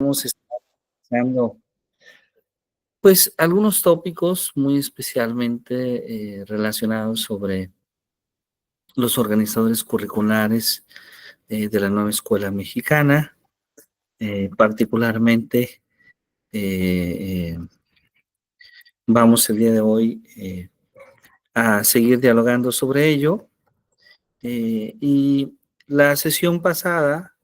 vamos a estar analizando, pues, algunos tópicos muy especialmente relacionados sobre los organizadores curriculares de la nueva escuela mexicana, particularmente vamos el día de hoy a seguir dialogando sobre ello. Y la sesión pasada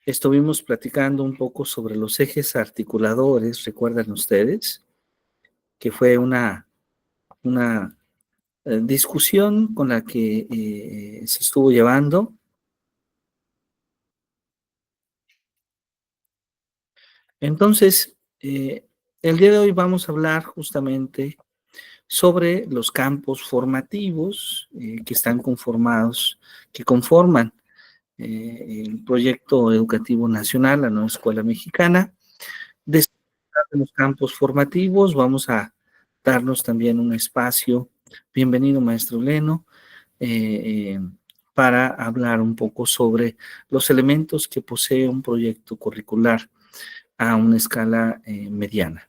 estuvimos platicando un poco sobre los ejes articuladores, ¿recuerdan ustedes? Que fue una discusión con la que se estuvo llevando. Entonces, el día de hoy vamos a hablar justamente sobre los campos formativos que están conformados, que conforman el proyecto educativo nacional, la nueva escuela mexicana. De los campos formativos, vamos a darnos también un espacio. Bienvenido, maestro Leno, para hablar un poco sobre los elementos que posee un proyecto curricular a una escala mediana.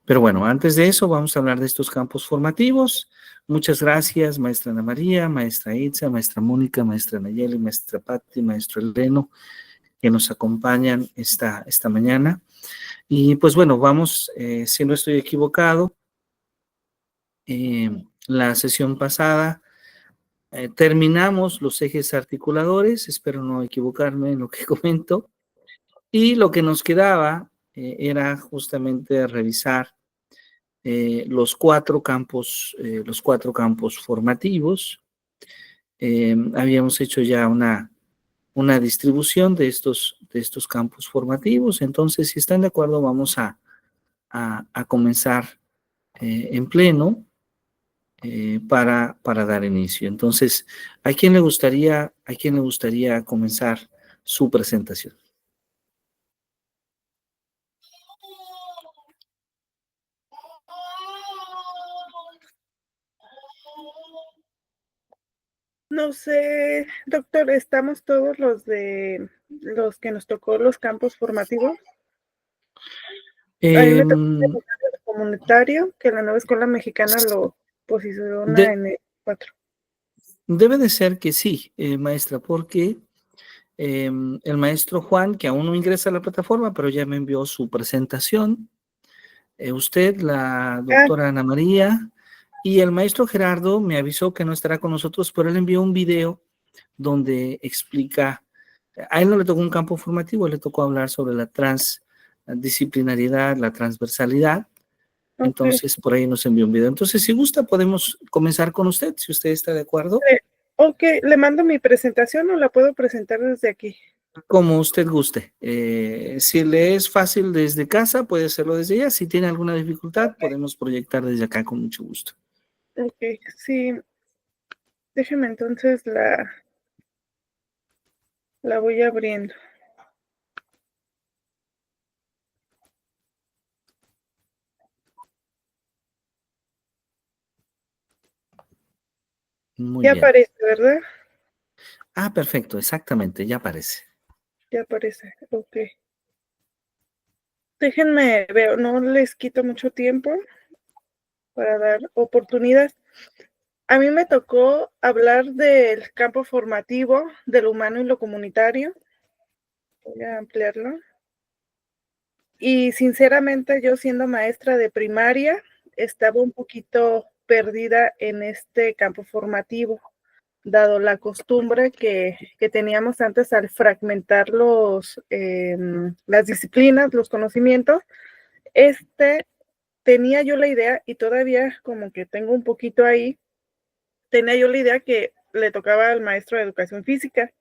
Pero bueno, antes de eso vamos a hablar de estos campos formativos. Muchas gracias, maestra Ana María, maestra Itza, maestra Mónica, maestra Nayeli, maestra Patti, maestro Eleno, que nos acompañan esta mañana. Y pues bueno, vamos, si no estoy equivocado, la sesión pasada terminamos los ejes articuladores, espero no equivocarme en lo que comento, y lo que nos quedaba era justamente revisar los cuatro campos formativos. Habíamos hecho ya una distribución de estos campos formativos, entonces si están de acuerdo vamos a comenzar en pleno para dar inicio. Entonces, ¿a quién le gustaría comenzar su presentación? No sé, doctor, ¿estamos todos los que nos tocó los campos formativos? A mí me tocó el comunitario, que la nueva escuela mexicana lo posiciona en el 4. Debe de ser que sí, maestra, porque el maestro Juan, que aún no ingresa a la plataforma, pero ya me envió su presentación, usted, la doctora Ana María, y el maestro Gerardo me avisó que no estará con nosotros, pero él envió un video donde explica, a él no le tocó un campo formativo, le tocó hablar sobre la transdisciplinariedad, la transversalidad. Entonces, por ahí nos envió un video. Entonces, si gusta, podemos comenzar con usted, si usted está de acuerdo. Ok, ¿le mando mi presentación o la puedo presentar desde aquí? Como usted guste. Si le es fácil desde casa, puede hacerlo desde allá. Si tiene alguna dificultad, podemos proyectar desde acá con mucho gusto. Ok, sí. Déjeme entonces la voy abriendo. Muy ya bien. Aparece, ¿verdad? Ah, perfecto, exactamente, ya aparece. Ya aparece, ok. Déjenme ver, no les quito mucho tiempo para dar oportunidad. A mí me tocó hablar del campo formativo, del humano y lo comunitario. Voy a ampliarlo. Y sinceramente, yo siendo maestra de primaria, estaba un poquito perdida en este campo formativo, dado la costumbre que teníamos antes al fragmentar las disciplinas, los conocimientos. Tenía yo la idea, y todavía como que tengo un poquito ahí, tenía yo la idea que le tocaba al maestro de educación física.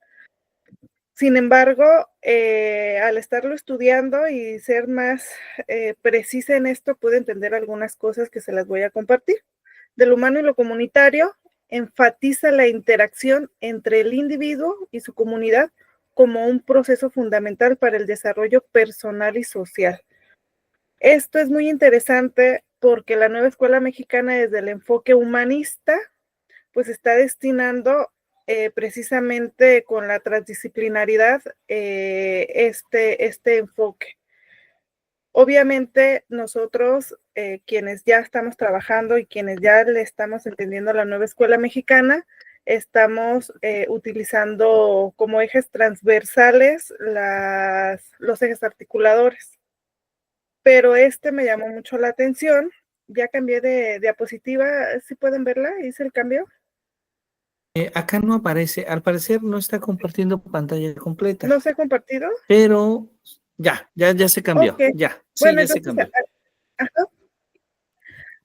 Sin embargo, al estarlo estudiando y ser más precisa en esto, pude entender algunas cosas que se las voy a compartir. Del humano y lo comunitario, enfatiza la interacción entre el individuo y su comunidad como un proceso fundamental para el desarrollo personal y social. Esto es muy interesante porque la nueva escuela mexicana, desde el enfoque humanista, pues está destinando precisamente con la transdisciplinaridad este enfoque. Obviamente nosotros, quienes ya estamos trabajando y quienes ya le estamos entendiendo a la nueva escuela mexicana, estamos utilizando como ejes transversales los ejes articuladores. Pero me llamó mucho la atención. Ya cambié de diapositiva. ¿Sí pueden verla? ¿Hice el cambio? Acá no aparece, al parecer no está compartiendo pantalla completa. ¿No se ha compartido? Pero ya se cambió. Ok. Ya, sí, Bueno, ya se entonces, cambió. ajá.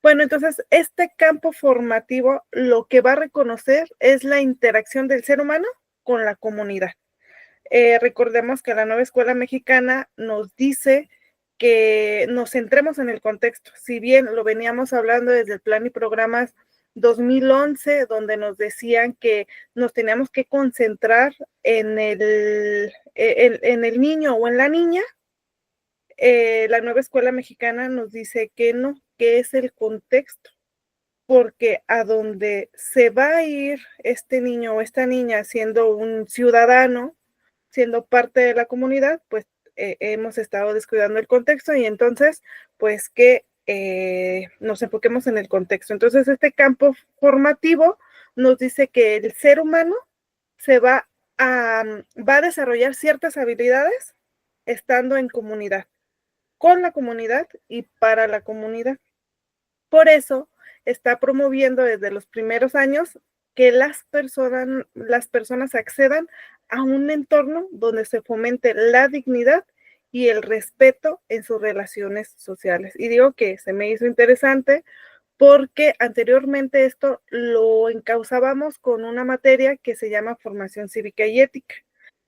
Bueno, entonces este campo formativo lo que va a reconocer es la interacción del ser humano con la comunidad. Recordemos que la nueva escuela mexicana nos dice que nos centremos en el contexto. Si bien lo veníamos hablando desde el plan y programas 2011, donde nos decían que nos teníamos que concentrar en el niño o en la niña, la nueva escuela mexicana nos dice que no, que es el contexto, porque a donde se va a ir este niño o esta niña siendo un ciudadano, siendo parte de la comunidad, pues hemos estado descuidando el contexto y entonces, pues que nos enfoquemos en el contexto. Entonces, este campo formativo nos dice que el ser humano va a desarrollar ciertas habilidades estando en comunidad, con la comunidad y para la comunidad. Por eso está promoviendo desde los primeros años que las personas accedan a un entorno donde se fomente la dignidad y el respeto en sus relaciones sociales. Y digo que se me hizo interesante porque anteriormente esto lo encauzábamos con una materia que se llama formación cívica y ética,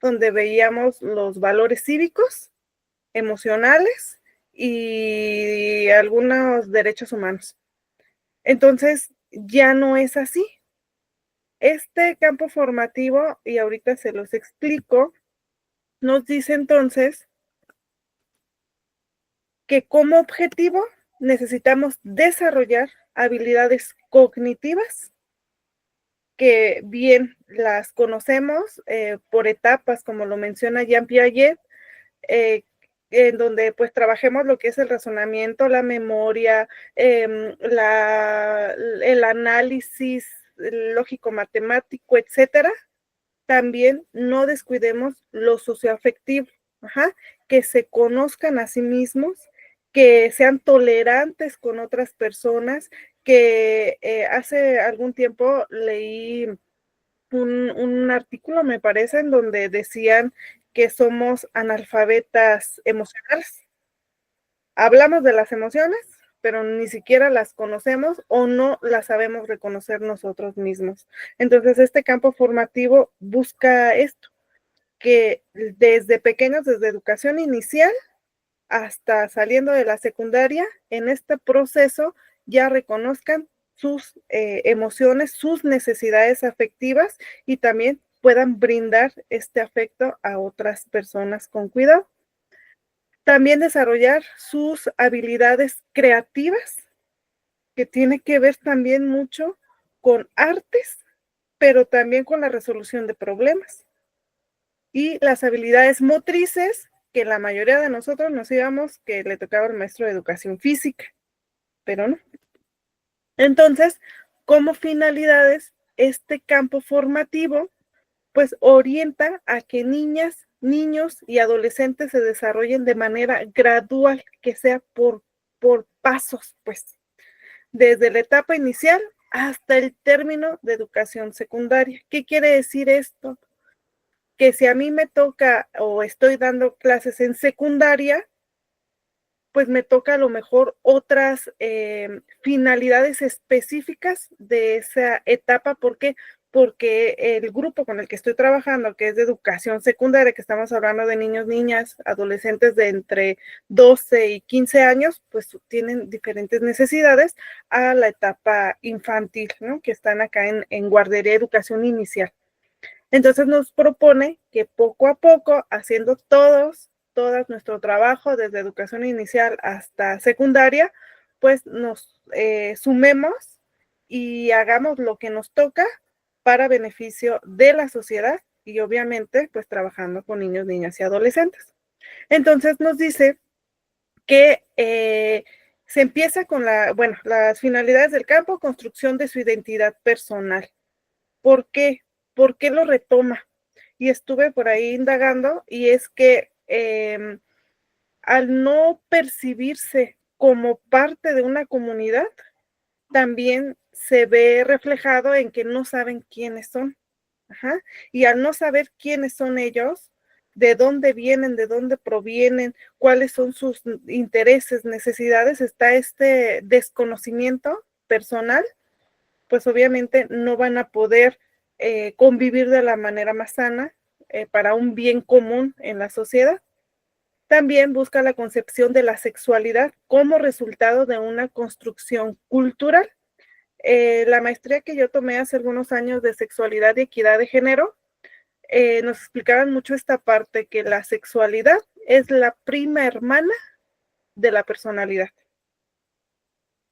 donde veíamos los valores cívicos, emocionales y algunos derechos humanos. Entonces, ya no es así. Este campo formativo, y ahorita se los explico, nos dice entonces que como objetivo necesitamos desarrollar habilidades cognitivas que bien las conocemos por etapas, como lo menciona Jean Piaget, en donde pues trabajemos lo que es el razonamiento, la memoria, el análisis lógico-matemático, etcétera. También no descuidemos lo socioafectivo, que se conozcan a sí mismos, que sean tolerantes con otras personas, que hace algún tiempo leí un artículo, me parece, en donde decían que somos analfabetas emocionales. Hablamos de las emociones, pero ni siquiera las conocemos o no las sabemos reconocer nosotros mismos. Entonces, este campo formativo busca esto, que desde pequeños, desde educación inicial hasta saliendo de la secundaria, en este proceso ya reconozcan sus emociones, sus necesidades afectivas y también puedan brindar este afecto a otras personas con cuidado. También desarrollar sus habilidades creativas, que tiene que ver también mucho con artes, pero también con la resolución de problemas. Y las habilidades motrices, que la mayoría de nosotros nos íbamos que le tocaba al maestro de educación física, pero no. Entonces, como finalidades, este campo formativo pues orienta a que niñas, niños y adolescentes se desarrollen de manera gradual, que sea por pasos, pues, desde la etapa inicial hasta el término de educación secundaria. ¿Qué quiere decir esto? Que si a mí me toca o estoy dando clases en secundaria, pues me toca a lo mejor otras finalidades específicas de esa etapa. ¿Por qué? Porque el grupo con el que estoy trabajando, que es de educación secundaria, que estamos hablando de niños, niñas, adolescentes de entre 12 y 15 años, pues tienen diferentes necesidades a la etapa infantil, ¿no? Que están acá en guardería educación inicial. Entonces nos propone que poco a poco, haciendo todas nuestro trabajo desde educación inicial hasta secundaria, pues nos sumemos y hagamos lo que nos toca para beneficio de la sociedad y obviamente pues trabajando con niños, niñas y adolescentes. Entonces nos dice que se empieza con las finalidades del campo, construcción de su identidad personal. ¿Por qué? ¿Por qué lo retoma? Y estuve por ahí indagando y es que al no percibirse como parte de una comunidad, también se ve reflejado en que no saben quiénes son. Ajá. Y al no saber quiénes son ellos, de dónde vienen, de dónde provienen, cuáles son sus intereses, necesidades, está este desconocimiento personal, pues obviamente no van a poder convivir de la manera más sana para un bien común en la sociedad. También busca la concepción de la sexualidad como resultado de una construcción cultural. La maestría que yo tomé hace algunos años de sexualidad y equidad de género, nos explicaban mucho esta parte, que la sexualidad es la prima hermana de la personalidad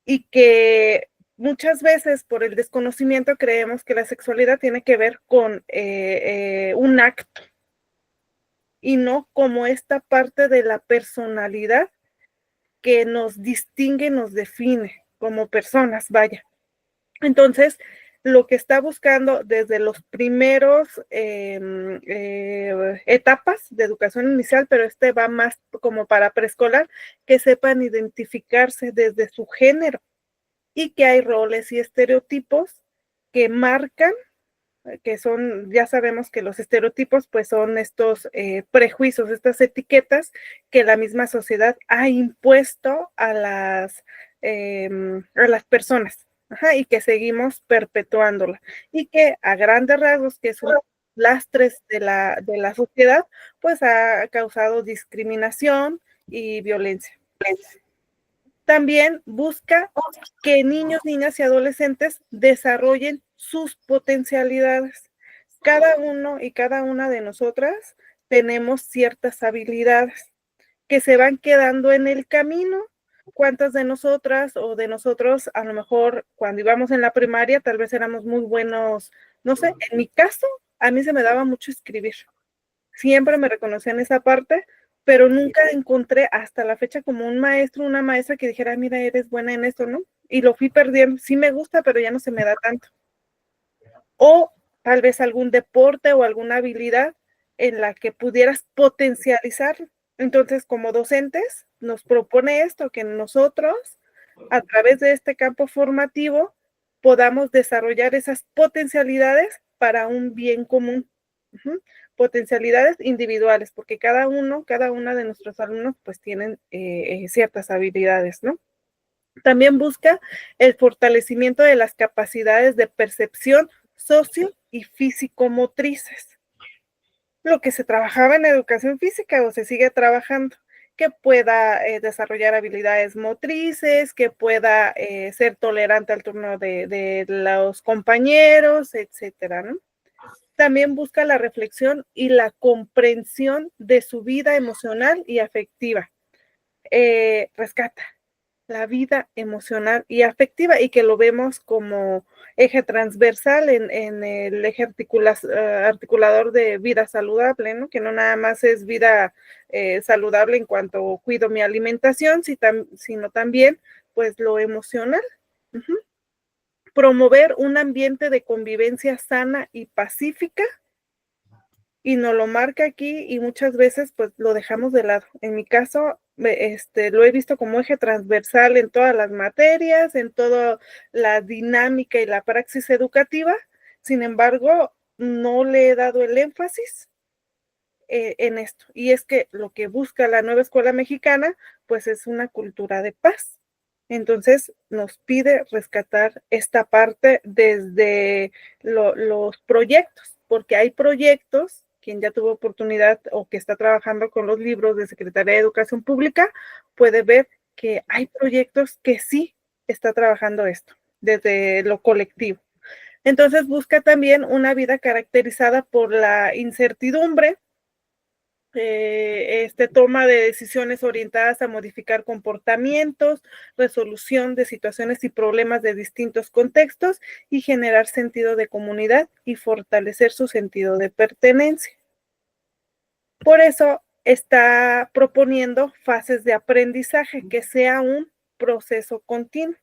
y que muchas veces por el desconocimiento creemos que la sexualidad tiene que ver con un acto y no como esta parte de la personalidad que nos distingue, nos define como personas, vaya. Entonces, lo que está buscando desde los primeros etapas de educación inicial, pero va más como para preescolar, que sepan identificarse desde su género y que hay roles y estereotipos que marcan, que son, ya sabemos que los estereotipos pues son estos prejuicios, estas etiquetas que la misma sociedad ha impuesto a las personas. Ajá, y que seguimos perpetuándola y que a grandes rasgos, que son lastres de la sociedad, pues ha causado discriminación y violencia. También busca que niños, niñas y adolescentes desarrollen sus potencialidades. Cada uno y cada una de nosotras tenemos ciertas habilidades que se van quedando en el camino. ¿Cuántas de nosotras o de nosotros, a lo mejor cuando íbamos en la primaria, tal vez éramos muy buenos? No sé, en mi caso, a mí se me daba mucho escribir. Siempre me reconocía en esa parte, pero nunca encontré hasta la fecha como un maestro, una maestra que dijera, mira, eres buena en esto, ¿no? Y lo fui perdiendo. Sí me gusta, pero ya no se me da tanto. O tal vez algún deporte o alguna habilidad en la que pudieras potencializar. Entonces, como docentes, nos propone esto, que nosotros, a través de este campo formativo, podamos desarrollar esas potencialidades para un bien común. Uh-huh. Potencialidades individuales, porque cada una de nuestros alumnos, pues tienen ciertas habilidades, ¿no? También busca el fortalecimiento de las capacidades de percepción socio y físico-motrices. Lo que se trabajaba en educación física o se sigue trabajando, que pueda desarrollar habilidades motrices, que pueda ser tolerante al turno de los compañeros, etcétera, ¿no? También busca la reflexión y la comprensión de su vida emocional y afectiva. Rescata la vida emocional y afectiva y que lo vemos como eje transversal en el eje articulador de vida saludable, ¿no? Que no nada más es vida saludable en cuanto cuido mi alimentación, sino también pues lo emocional. Uh-huh. Promover un ambiente de convivencia sana y pacífica, y nos lo marca aquí y muchas veces pues lo dejamos de lado. En mi caso, lo he visto como eje transversal en todas las materias, en toda la dinámica y la praxis educativa. Sin embargo, no le he dado el énfasis en esto. Y es que lo que busca la nueva escuela mexicana, pues es una cultura de paz. Entonces nos pide rescatar esta parte desde los proyectos, porque hay proyectos, quien ya tuvo oportunidad o que está trabajando con los libros de Secretaría de Educación Pública, puede ver que hay proyectos que sí está trabajando esto, desde lo colectivo. Entonces busca también una vida caracterizada por la incertidumbre, toma de decisiones orientadas a modificar comportamientos, resolución de situaciones y problemas de distintos contextos y generar sentido de comunidad y fortalecer su sentido de pertenencia. Por eso está proponiendo fases de aprendizaje, que sea un proceso continuo.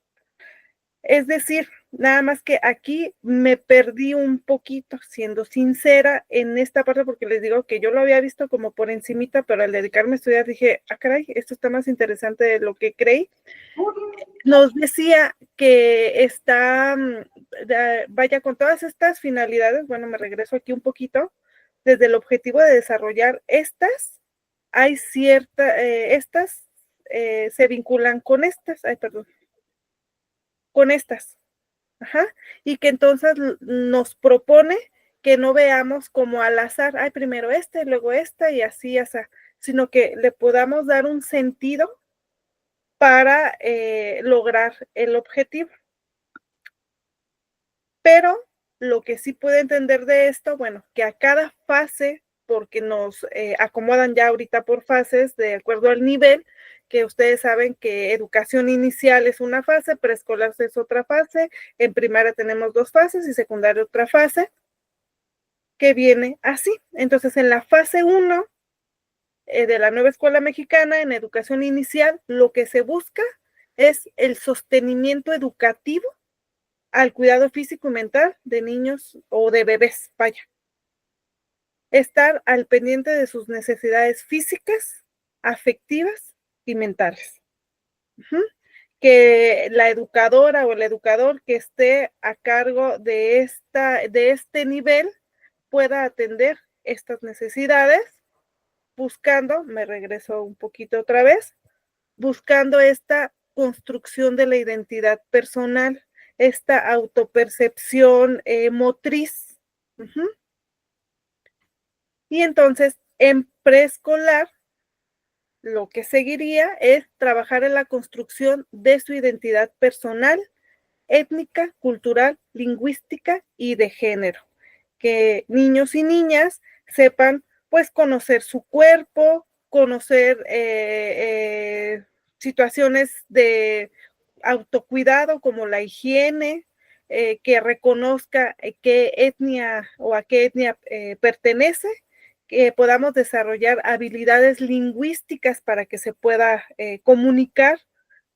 Es decir, nada más que aquí me perdí un poquito, siendo sincera, en esta parte, porque les digo que yo lo había visto como por encimita, pero al dedicarme a estudiar dije, caray, esto está más interesante de lo que creí. Nos decía que está, vaya, con todas estas finalidades, bueno, me regreso aquí un poquito, desde el objetivo de desarrollar estas, hay estas se vinculan con estas, con estas. Ajá. Y que entonces nos propone que no veamos como al azar, primero luego esta y así, sino que le podamos dar un sentido para lograr el objetivo. Pero lo que sí puede entender de esto, bueno, que a cada fase, porque nos acomodan ya ahorita por fases de acuerdo al nivel, que ustedes saben que educación inicial es una fase, preescolar es otra fase, en primaria tenemos 2 fases y secundaria otra fase, que viene así. Entonces, en la fase 1 de la nueva escuela mexicana, en educación inicial, lo que se busca es el sostenimiento educativo al cuidado físico y mental de niños o de bebés, vaya. Estar al pendiente de sus necesidades físicas, afectivas y mentales. Que la educadora o el educador que esté a cargo de este nivel pueda atender estas necesidades, buscando, me regreso un poquito otra vez, buscando esta construcción de la identidad personal, esta autopercepción motriz. Y entonces, en preescolar, lo que seguiría es trabajar en la construcción de su identidad personal, étnica, cultural, lingüística y de género. Que niños y niñas sepan, pues, conocer su cuerpo, conocer situaciones de autocuidado como la higiene, que reconozca qué etnia o a qué etnia pertenece, que podamos desarrollar habilidades lingüísticas para que se pueda comunicar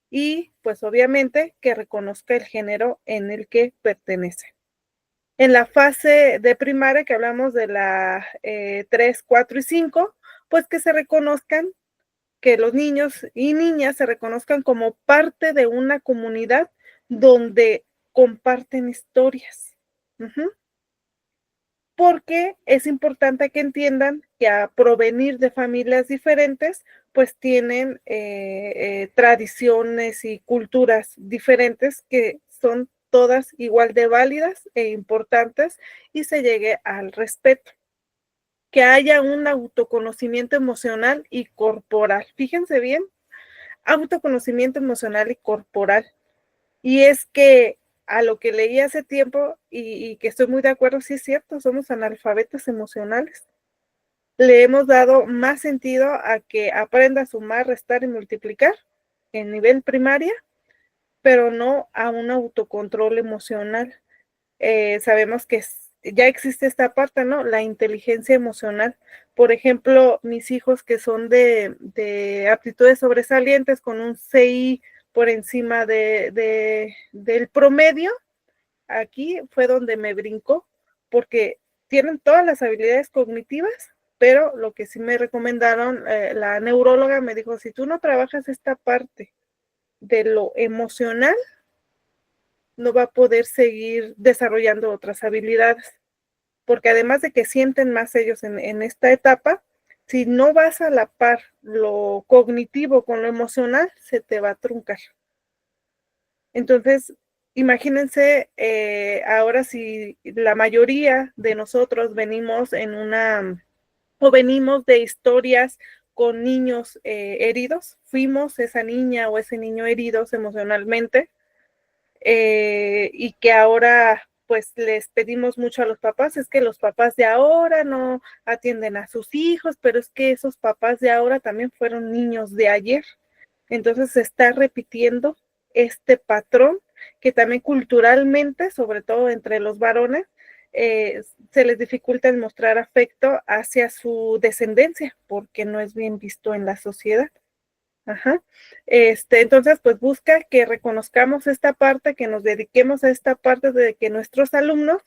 y, pues, obviamente, que reconozca el género en el que pertenece. En la fase de primaria, que hablamos de la 3, 4 y 5, pues que se reconozcan, que los niños y niñas se reconozcan como parte de una comunidad donde comparten historias. Porque es importante que entiendan que a provenir de familias diferentes, pues tienen tradiciones y culturas diferentes que son todas igual de válidas e importantes y se llegue al respeto. Que haya un autoconocimiento emocional y corporal. Fíjense bien, autoconocimiento emocional y corporal. Y es que a lo que leí hace tiempo y que estoy muy de acuerdo, sí es cierto, somos analfabetos emocionales. Le hemos dado más sentido a que aprenda a sumar, restar y multiplicar en nivel primaria, pero no a un autocontrol emocional. Sabemos que ya existe esta parte, ¿no? La inteligencia emocional. Por ejemplo, mis hijos que son de aptitudes sobresalientes con un CI por encima del promedio, aquí fue donde me brincó, porque tienen todas las habilidades cognitivas, pero lo que sí me recomendaron, la neuróloga me dijo, si tú no trabajas esta parte de lo emocional, no va a poder seguir desarrollando otras habilidades, porque además de que sienten más ellos en esta etapa, si no vas a la par lo cognitivo con lo emocional, se te va a truncar. Entonces, imagínense ahora si la mayoría de nosotros venimos venimos de historias con niños heridos, fuimos esa niña o ese niño heridos emocionalmente, y que ahora pues les pedimos mucho a los papás, es que los papás de ahora no atienden a sus hijos, pero es que esos papás de ahora también fueron niños de ayer. Entonces se está repitiendo este patrón que también culturalmente, sobre todo entre los varones, se les dificulta el mostrar afecto hacia su descendencia porque no es bien visto en la sociedad. Ajá. Entonces, pues busca que reconozcamos esta parte, que nos dediquemos a esta parte de que nuestros alumnos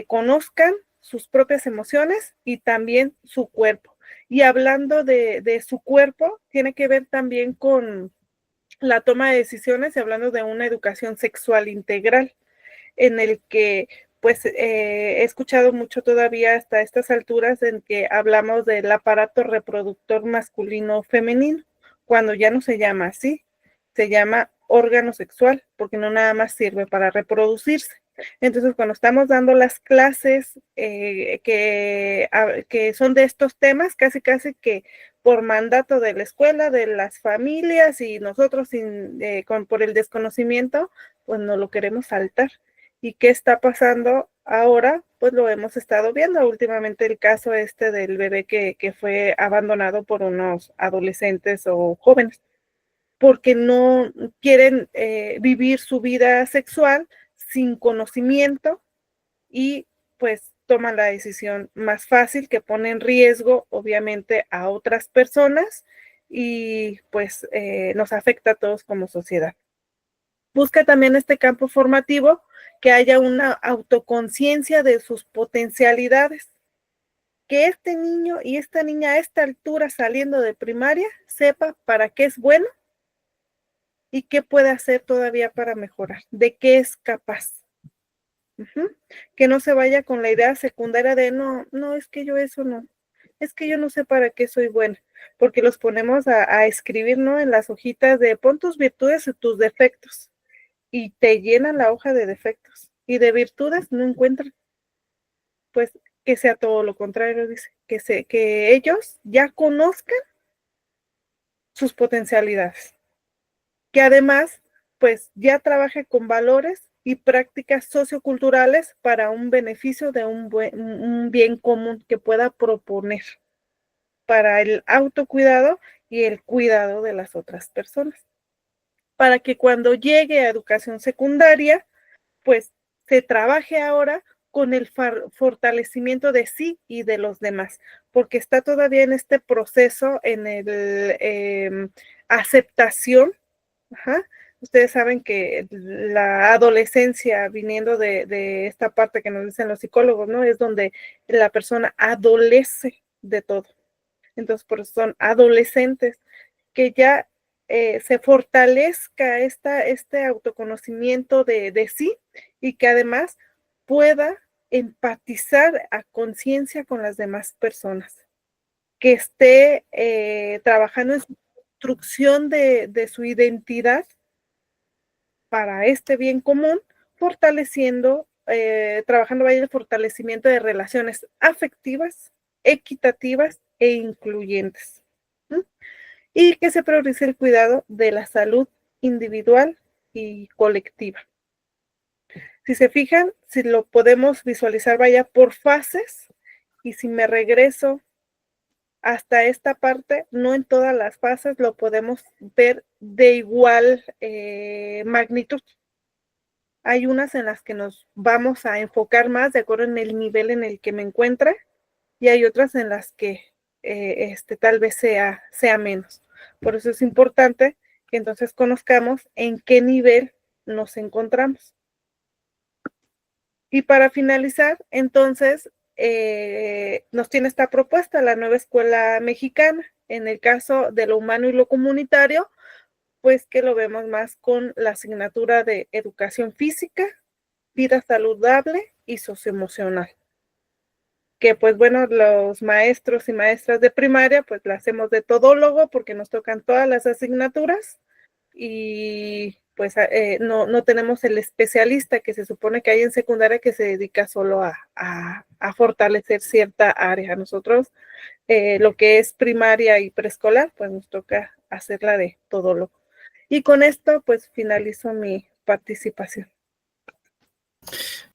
conozcan sus propias emociones y también su cuerpo. Y hablando de su cuerpo, tiene que ver también con la toma de decisiones y hablando de una educación sexual integral, en el que pues he escuchado mucho todavía hasta estas alturas en que hablamos del aparato reproductor masculino o femenino, cuando ya no se llama así, se llama órgano sexual, porque no nada más sirve para reproducirse. Entonces, cuando estamos dando las clases que son de estos temas, casi que por mandato de la escuela, de las familias y nosotros por el desconocimiento, pues no lo queremos saltar. ¿Y qué está pasando ahora? Pues lo hemos estado viendo últimamente el caso del bebé que fue abandonado por unos adolescentes o jóvenes porque no quieren vivir su vida sexual sin conocimiento y pues toman la decisión más fácil que pone en riesgo obviamente a otras personas y pues nos afecta a todos como sociedad. Busca también este campo formativo que haya una autoconciencia de sus potencialidades, que este niño y esta niña a esta altura saliendo de primaria sepa para qué es bueno y qué puede hacer todavía para mejorar, de qué es capaz. Que no se vaya con la idea secundaria de no, es que yo eso no, es que yo no sé para qué soy buena, porque los ponemos a escribir, ¿no? En las hojitas de pon tus virtudes y tus defectos, y te llenan la hoja de defectos, y de virtudes no encuentran, pues que sea todo lo contrario, dice, que ellos ya conozcan sus potencialidades, que además, pues ya trabaje con valores y prácticas socioculturales para un beneficio de un bien común que pueda proponer para el autocuidado y el cuidado de las otras personas. Para que cuando llegue a educación secundaria, pues se trabaje ahora con el fortalecimiento de sí y de los demás, porque está todavía en este proceso, en el aceptación. Ajá. Ustedes saben que la adolescencia, viniendo de esta parte que nos dicen los psicólogos, ¿no? Es donde la persona adolece de todo. Entonces, por eso son adolescentes, que ya se fortalezca este autoconocimiento de sí y que además pueda empatizar a conciencia con las demás personas, que esté trabajando en su construcción de su identidad para este bien común, fortaleciendo, trabajando en el fortalecimiento de relaciones afectivas, equitativas e incluyentes. ¿Mm? Y que se priorice el cuidado de la salud individual y colectiva. Si se fijan, si lo podemos visualizar, vaya por fases, y si me regreso hasta esta parte, no en todas las fases lo podemos ver de igual magnitud. Hay unas en las que nos vamos a enfocar más de acuerdo en el nivel en el que me encuentre y hay otras en las que tal vez sea menos. Por eso es importante que entonces conozcamos en qué nivel nos encontramos. Y para finalizar, entonces, nos tiene esta propuesta la nueva escuela mexicana. En el caso de lo humano y lo comunitario, pues que lo vemos más con la asignatura de educación física, vida saludable y socioemocional. Que pues bueno, los maestros y maestras de primaria, pues la hacemos de todólogo porque nos tocan todas las asignaturas y pues no tenemos el especialista que se supone que hay en secundaria que se dedica solo a fortalecer cierta área. Nosotros, lo que es primaria y preescolar, pues nos toca hacerla de todólogo. Y con esto, pues finalizo mi participación.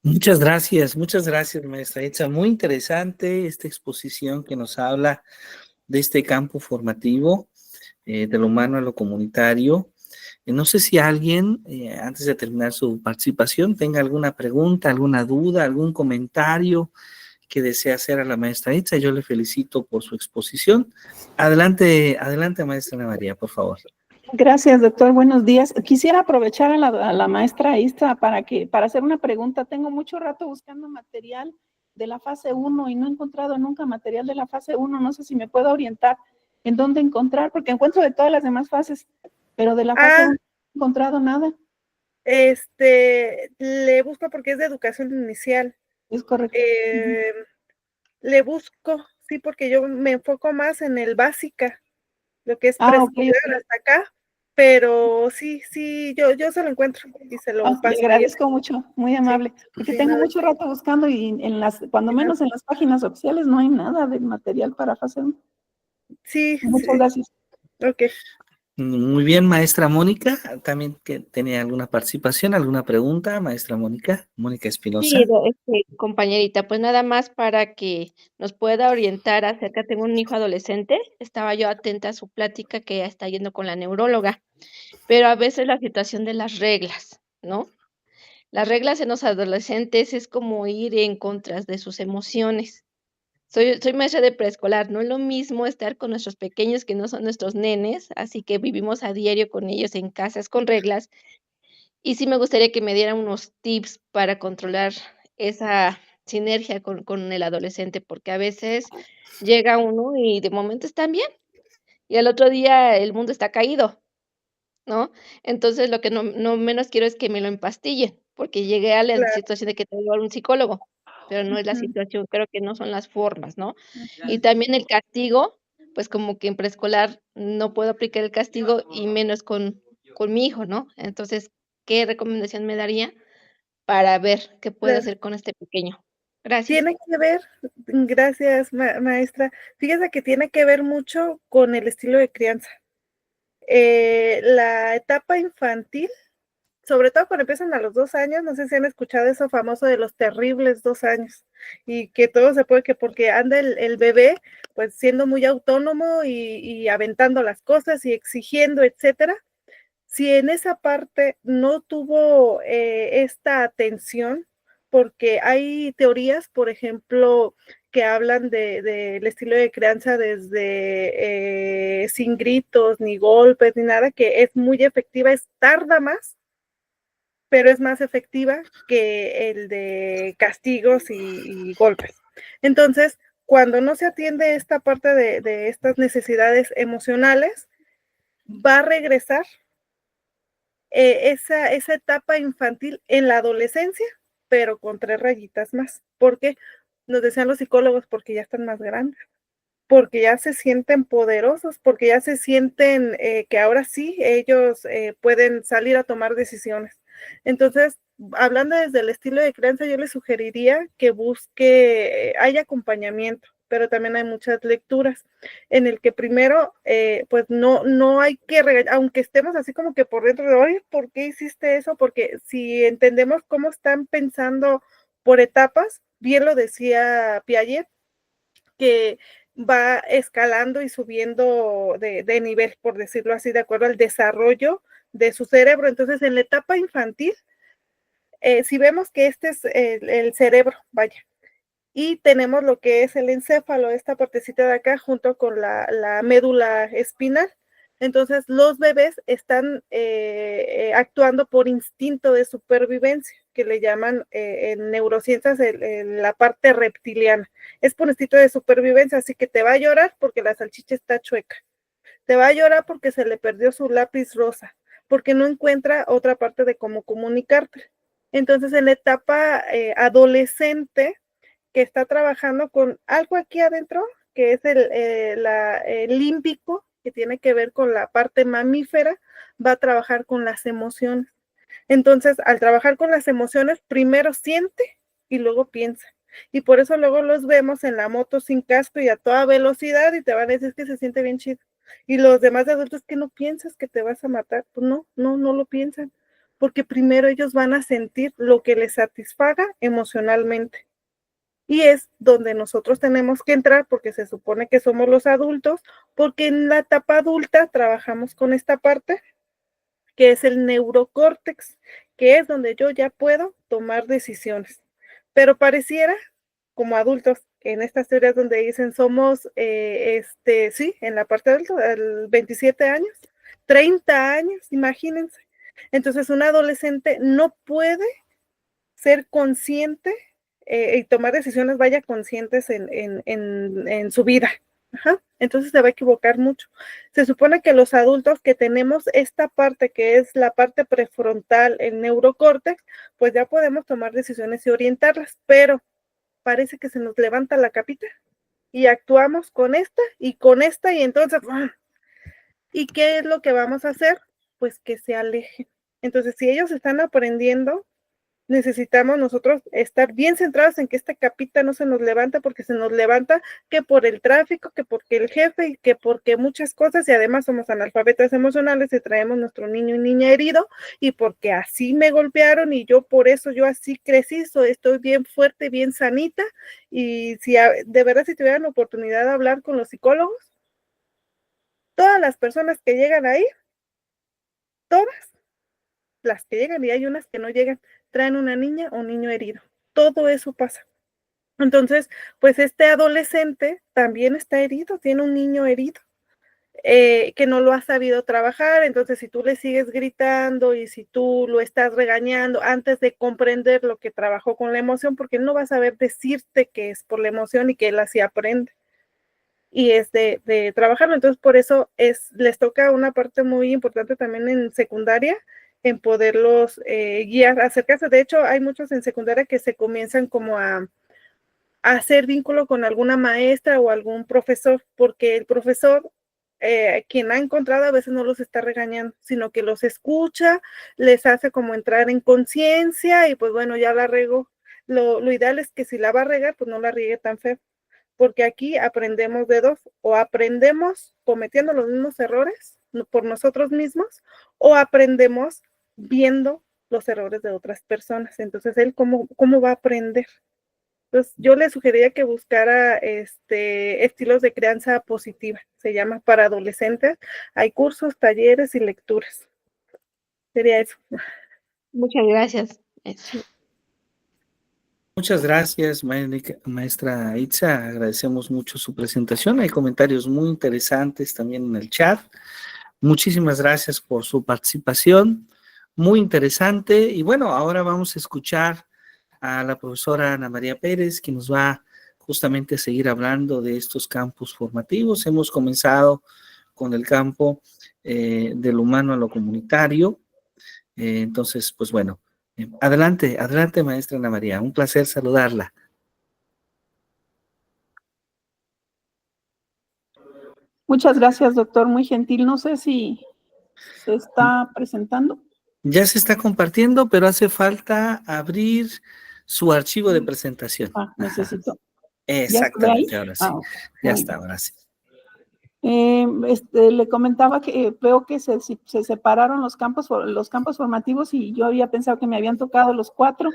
Muchas gracias, maestra Itza. Muy interesante esta exposición que nos habla de este campo formativo, de lo humano a lo comunitario. No sé si alguien, antes de terminar su participación, tenga alguna pregunta, alguna duda, algún comentario que desea hacer a la maestra Itza. Yo le felicito por su exposición. Adelante, adelante, maestra Ana María, por favor. Gracias, doctor. Buenos días. Quisiera aprovechar a la maestra Istra para hacer una pregunta. Tengo mucho rato buscando material de la fase 1 y no he encontrado nunca material de la fase 1. No sé si me puedo orientar en dónde encontrar, porque encuentro de todas las demás fases, pero de la fase 1 no he encontrado nada. Le busco porque es de educación inicial. Es correcto. Le busco, sí, porque yo me enfoco más en el básica, lo que es preescolar hasta acá, pero sí, yo se lo encuentro y se lo paso. Le agradezco mucho, muy amable, porque tengo mucho rato buscando y cuando menos en las páginas oficiales no hay nada de material para fase 1. Sí. Muchas gracias. Ok. Muy bien, maestra Mónica, también que tenía alguna participación, alguna pregunta, maestra Mónica Espinosa. Sí, compañerita, pues nada más para que nos pueda orientar acerca, tengo un hijo adolescente, estaba yo atenta a su plática que está yendo con la neuróloga, pero a veces la situación de las reglas, ¿no? Las reglas en los adolescentes es como ir en contra de sus emociones. Soy maestra de preescolar, no es lo mismo estar con nuestros pequeños que no son nuestros nenes, así que vivimos a diario con ellos en casas con reglas, y sí me gustaría que me dieran unos tips para controlar esa sinergia con el adolescente, porque a veces llega uno y de momento están bien, y al otro día el mundo está caído, ¿no? Entonces, lo que no menos quiero es que me lo empastillen, porque llegué a la situación de que tengo que ir a un psicólogo, pero no es la situación, creo que no son las formas, ¿no? Y también el castigo, pues, como que en preescolar no puedo aplicar el castigo y menos con mi hijo, ¿no? Entonces, ¿qué recomendación me daría para ver qué puedo hacer con este pequeño? Gracias. Tiene que ver, gracias, maestra. Fíjese que tiene que ver mucho con el estilo de crianza. La etapa infantil, sobre todo cuando empiezan a los 2 años, no sé si han escuchado eso famoso de los terribles 2 años, y que todo se puede, que porque anda el bebé, pues siendo muy autónomo y aventando las cosas y exigiendo, etcétera. Si en esa parte no tuvo esta atención, porque hay teorías, por ejemplo, que hablan del estilo de crianza desde sin gritos, ni golpes, ni nada, que es muy efectiva, tarda más, pero es más efectiva que el de castigos y golpes. Entonces, cuando no se atiende esta parte de estas necesidades emocionales, va a regresar esa etapa infantil en la adolescencia, pero con 3 rayitas más. ¿Por qué? Nos decían los psicólogos, porque ya están más grandes, porque ya se sienten poderosos, porque ya se sienten que ahora sí ellos pueden salir a tomar decisiones. Entonces, hablando desde el estilo de crianza, yo les sugeriría que busque, hay acompañamiento, pero también hay muchas lecturas en el que primero, pues no hay que regañar, aunque estemos así como que por dentro de, oye, ¿por qué hiciste eso? Porque si entendemos cómo están pensando por etapas, bien lo decía Piaget, que va escalando y subiendo de nivel, por decirlo así, de acuerdo al desarrollo de su cerebro. Entonces, en la etapa infantil, si vemos que este es el cerebro, vaya, y tenemos lo que es el encéfalo, esta partecita de acá, junto con la médula espinal. Entonces, los bebés están actuando por instinto de supervivencia, que le llaman en neurociencias la parte reptiliana. Es por instinto de supervivencia, así que te va a llorar porque la salchicha está chueca. Te va a llorar porque se le perdió su lápiz rosa, porque no encuentra otra parte de cómo comunicarte. Entonces, en la etapa adolescente, que está trabajando con algo aquí adentro, que es el límbico, que tiene que ver con la parte mamífera, va a trabajar con las emociones. Entonces, al trabajar con las emociones, primero siente y luego piensa. Y por eso luego los vemos en la moto sin casco y a toda velocidad y te van a decir que se siente bien chido. Y los demás adultos, que no piensas que te vas a matar. Pues no lo piensan. porque primero ellos van a sentir lo que les satisfaga emocionalmente. Y es donde nosotros tenemos que entrar, porque se supone que somos los adultos, porque en la etapa adulta trabajamos con esta parte, que es el neurocórtex, que es donde yo ya puedo tomar decisiones. Pero pareciera, como adultos, en estas teorías donde dicen somos, sí, en la parte adulta, 27 años, 30 años, imagínense. Entonces, un adolescente no puede ser consciente y tomar decisiones, vaya, conscientes en su vida. Ajá. Entonces se va a equivocar mucho. Se supone que los adultos que tenemos esta parte que es la parte prefrontal, el neurocórtex, pues ya podemos tomar decisiones y orientarlas, pero parece que se nos levanta la capita y actuamos con esta y entonces, ¿y qué es lo que vamos a hacer? Pues que se alejen. Entonces, si ellos están aprendiendo, necesitamos nosotros estar bien centrados en que esta capita no se nos levanta, porque se nos levanta que por el tráfico, que porque el jefe, y que porque muchas cosas, y además somos analfabetas emocionales y traemos nuestro niño y niña herido, y porque así me golpearon y yo por eso yo así crecí, estoy bien fuerte, bien sanita, y si de verdad si tuvieran la oportunidad de hablar con los psicólogos, todas las personas que llegan ahí, todas las que llegan, y hay unas que no llegan, traen una niña o un niño herido. Todo eso pasa. Entonces, pues este adolescente también está herido, tiene un niño herido, que no lo ha sabido trabajar. Entonces, si tú le sigues gritando y si tú lo estás regañando antes de comprender lo que trabajó con la emoción, porque él no va a saber decirte que es por la emoción y que él así aprende. Y es de trabajarlo. Entonces, por eso les toca una parte muy importante también en secundaria, en poderlos guiar, acercarse. De hecho, hay muchos en secundaria que se comienzan como a hacer vínculo con alguna maestra o algún profesor, porque el profesor, quien ha encontrado, a veces no los está regañando, sino que los escucha, les hace como entrar en conciencia y pues bueno, ya la regó. Lo ideal es que si la va a regar, pues no la riegue tan feo, porque aquí aprendemos de dos, o aprendemos cometiendo los mismos errores por nosotros mismos, o aprendemos viendo los errores de otras personas. Entonces, él cómo va a aprender. Entonces, yo le sugeriría que buscara estilos de crianza positiva, se llama, para adolescentes. Hay cursos, talleres y lecturas. Sería eso. Muchas gracias. Muchas gracias, maestra Itza. Agradecemos mucho su presentación. Hay comentarios muy interesantes también en el chat. Muchísimas gracias por su participación. Muy interesante. Y bueno, ahora vamos a escuchar a la profesora Ana María Pérez, que nos va justamente a seguir hablando de estos campos formativos. Hemos comenzado con el campo del humano a lo comunitario. Entonces, pues bueno, adelante, maestra Ana María. Un placer saludarla. Muchas gracias, doctor. Muy gentil. No sé si se está presentando. Ya se está compartiendo, pero hace falta abrir su archivo de presentación. Necesito. Exactamente, ahora sí. Okay. Ya está, ahora sí. Le comentaba que veo que se separaron los campos formativos y yo había pensado que me habían tocado los 4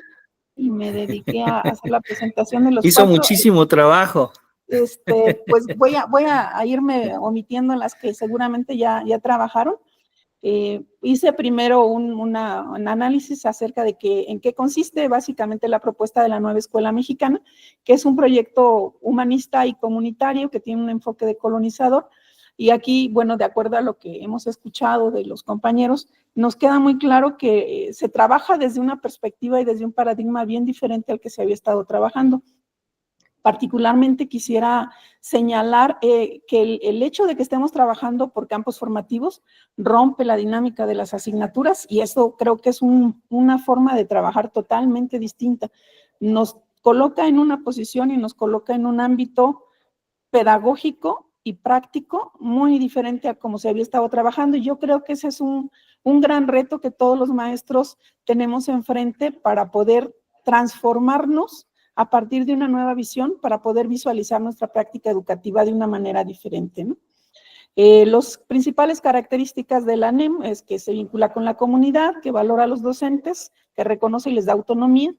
y me dediqué a hacer la presentación de los 4. Hizo muchísimo trabajo. Pues voy a irme omitiendo las que seguramente ya trabajaron. Hice primero un análisis acerca de en qué consiste básicamente la propuesta de la nueva escuela mexicana, que es un proyecto humanista y comunitario que tiene un enfoque decolonizador. Y aquí, bueno, de acuerdo a lo que hemos escuchado de los compañeros, nos queda muy claro que se trabaja desde una perspectiva y desde un paradigma bien diferente al que se había estado trabajando. Particularmente quisiera señalar que el hecho de que estemos trabajando por campos formativos rompe la dinámica de las asignaturas y eso creo que es una forma de trabajar totalmente distinta. Nos coloca en una posición y nos coloca en un ámbito pedagógico y práctico muy diferente a como se había estado trabajando y yo creo que ese es un gran reto que todos los maestros tenemos enfrente para poder transformarnos a partir de una nueva visión para poder visualizar nuestra práctica educativa de una manera diferente, ¿no? Las principales características de la NEM es que se vincula con la comunidad, que valora a los docentes, que reconoce y les da autonomía,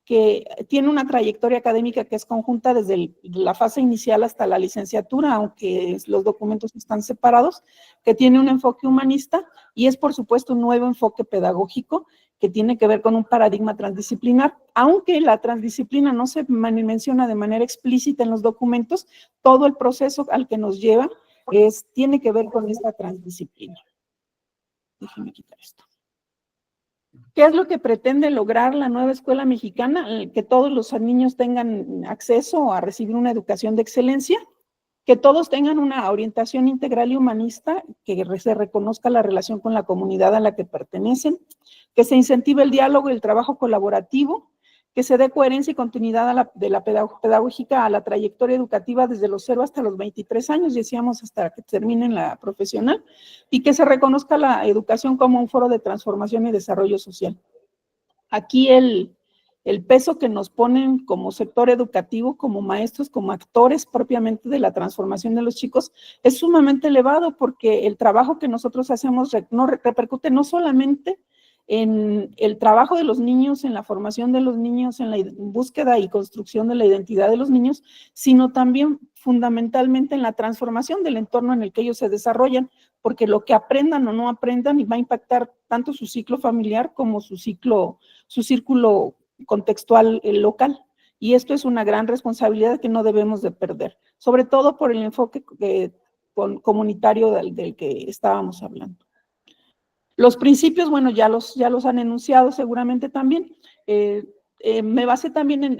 que tiene una trayectoria académica que es conjunta desde la fase inicial hasta la licenciatura, aunque los documentos están separados, que tiene un enfoque humanista y es, por supuesto, un nuevo enfoque pedagógico que tiene que ver con un paradigma transdisciplinar, aunque la transdisciplina no se menciona de manera explícita en los documentos, todo el proceso al que nos lleva tiene que ver con esta transdisciplina. Déjenme quitar esto. ¿Qué es lo que pretende lograr la nueva escuela mexicana? Que todos los niños tengan acceso a recibir una educación de excelencia, que todos tengan una orientación integral y humanista, que se reconozca la relación con la comunidad a la que pertenecen, que se incentive el diálogo y el trabajo colaborativo, que se dé coherencia y continuidad de la pedagógica a la trayectoria educativa desde los 0 hasta los 23 años, decíamos hasta que terminen la profesional, y que se reconozca la educación como un foro de transformación y desarrollo social. Aquí el peso que nos ponen como sector educativo, como maestros, como actores propiamente de la transformación de los chicos, es sumamente elevado porque el trabajo que nosotros hacemos repercute no solamente en el trabajo de los niños, en la formación de los niños, en la búsqueda y construcción de la identidad de los niños, sino también fundamentalmente en la transformación del entorno en el que ellos se desarrollan, porque lo que aprendan o no aprendan va a impactar tanto su ciclo familiar como su círculo contextual local. Y esto es una gran responsabilidad que no debemos de perder, sobre todo por el enfoque comunitario del que estábamos hablando. Los principios, bueno, ya los han enunciado seguramente también. Me basé también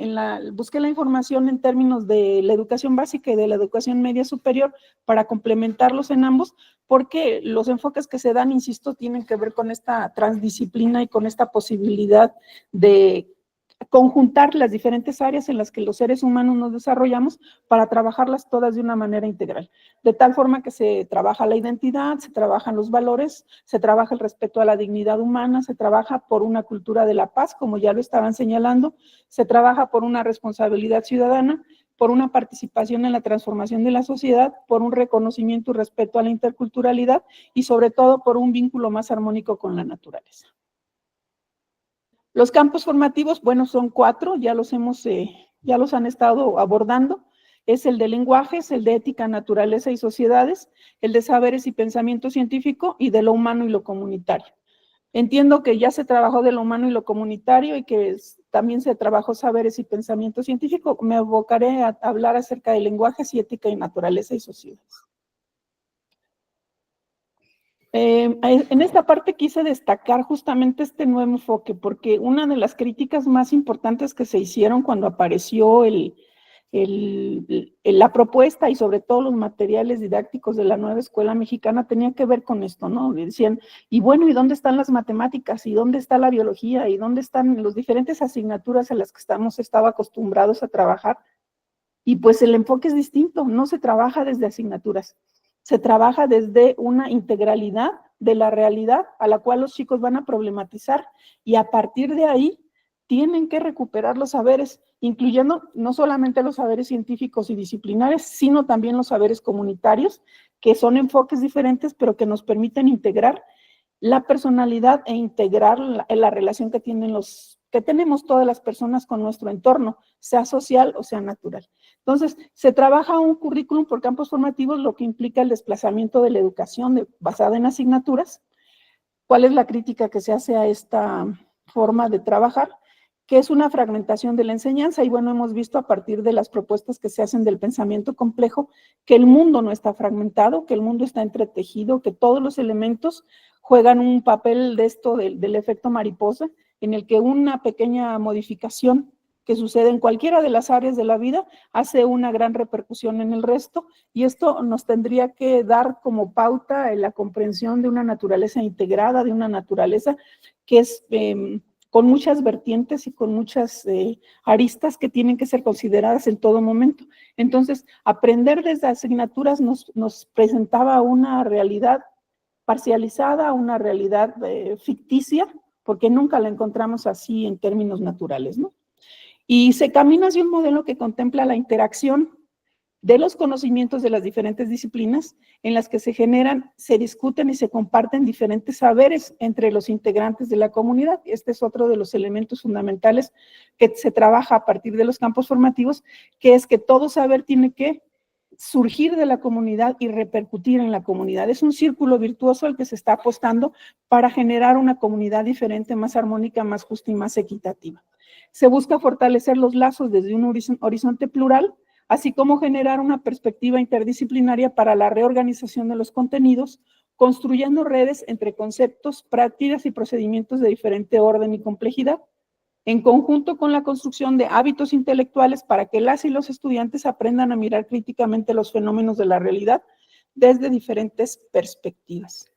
busqué la información en términos de la educación básica y de la educación media superior para complementarlos en ambos, porque los enfoques que se dan, insisto, tienen que ver con esta transdisciplina y con esta posibilidad de conjuntar las diferentes áreas en las que los seres humanos nos desarrollamos para trabajarlas todas de una manera integral, de tal forma que se trabaja la identidad, se trabajan los valores, se trabaja el respeto a la dignidad humana, se trabaja por una cultura de la paz, como ya lo estaban señalando, se trabaja por una responsabilidad ciudadana, por una participación en la transformación de la sociedad, por un reconocimiento y respeto a la interculturalidad y sobre todo por un vínculo más armónico con la naturaleza. Los campos formativos, bueno, son 4, ya los han estado abordando. Es el de lenguajes, el de ética, naturaleza y sociedades, el de saberes y pensamiento científico y de lo humano y lo comunitario. Entiendo que ya se trabajó de lo humano y lo comunitario y que también se trabajó saberes y pensamiento científico. Me abocaré a hablar acerca de lenguajes y ética y naturaleza y sociedades. En esta parte quise destacar justamente este nuevo enfoque, porque una de las críticas más importantes que se hicieron cuando apareció la propuesta y sobre todo los materiales didácticos de la nueva escuela mexicana tenía que ver con esto, ¿no? Decían, y bueno, ¿y dónde están las matemáticas? ¿Y dónde está la biología? ¿Y dónde están las diferentes asignaturas a las que estado acostumbrados a trabajar? Y pues el enfoque es distinto, no se trabaja desde asignaturas. Se trabaja desde una integralidad de la realidad a la cual los chicos van a problematizar y a partir de ahí tienen que recuperar los saberes, incluyendo no solamente los saberes científicos y disciplinares, sino también los saberes comunitarios, que son enfoques diferentes, pero que nos permiten integrar la personalidad e integrar la relación que tenemos todas las personas con nuestro entorno, sea social o sea natural. Entonces, se trabaja un currículum por campos formativos, lo que implica el desplazamiento de la educación basada en asignaturas. ¿Cuál es la crítica que se hace a esta forma de trabajar? Que es una fragmentación de la enseñanza, y bueno, hemos visto a partir de las propuestas que se hacen del pensamiento complejo, que el mundo no está fragmentado, que el mundo está entretejido, que todos los elementos juegan un papel de esto del efecto mariposa, en el que una pequeña modificación que sucede en cualquiera de las áreas de la vida hace una gran repercusión en el resto, y esto nos tendría que dar como pauta en la comprensión de una naturaleza integrada, de una naturaleza que es con muchas vertientes y con muchas aristas que tienen que ser consideradas en todo momento. Entonces, aprender desde asignaturas nos presentaba una realidad parcializada, una realidad ficticia, porque nunca la encontramos así en términos naturales, ¿no? Y se camina hacia un modelo que contempla la interacción, de los conocimientos de las diferentes disciplinas en las que se generan, se discuten y se comparten diferentes saberes entre los integrantes de la comunidad. Este es otro de los elementos fundamentales que se trabaja a partir de los campos formativos, que es que todo saber tiene que surgir de la comunidad y repercutir en la comunidad. Es un círculo virtuoso al que se está apostando para generar una comunidad diferente, más armónica, más justa y más equitativa. Se busca fortalecer los lazos desde un horizonte plural, así como generar una perspectiva interdisciplinaria para la reorganización de los contenidos, construyendo redes entre conceptos, prácticas y procedimientos de diferente orden y complejidad, en conjunto con la construcción de hábitos intelectuales para que las y los estudiantes aprendan a mirar críticamente los fenómenos de la realidad desde diferentes perspectivas.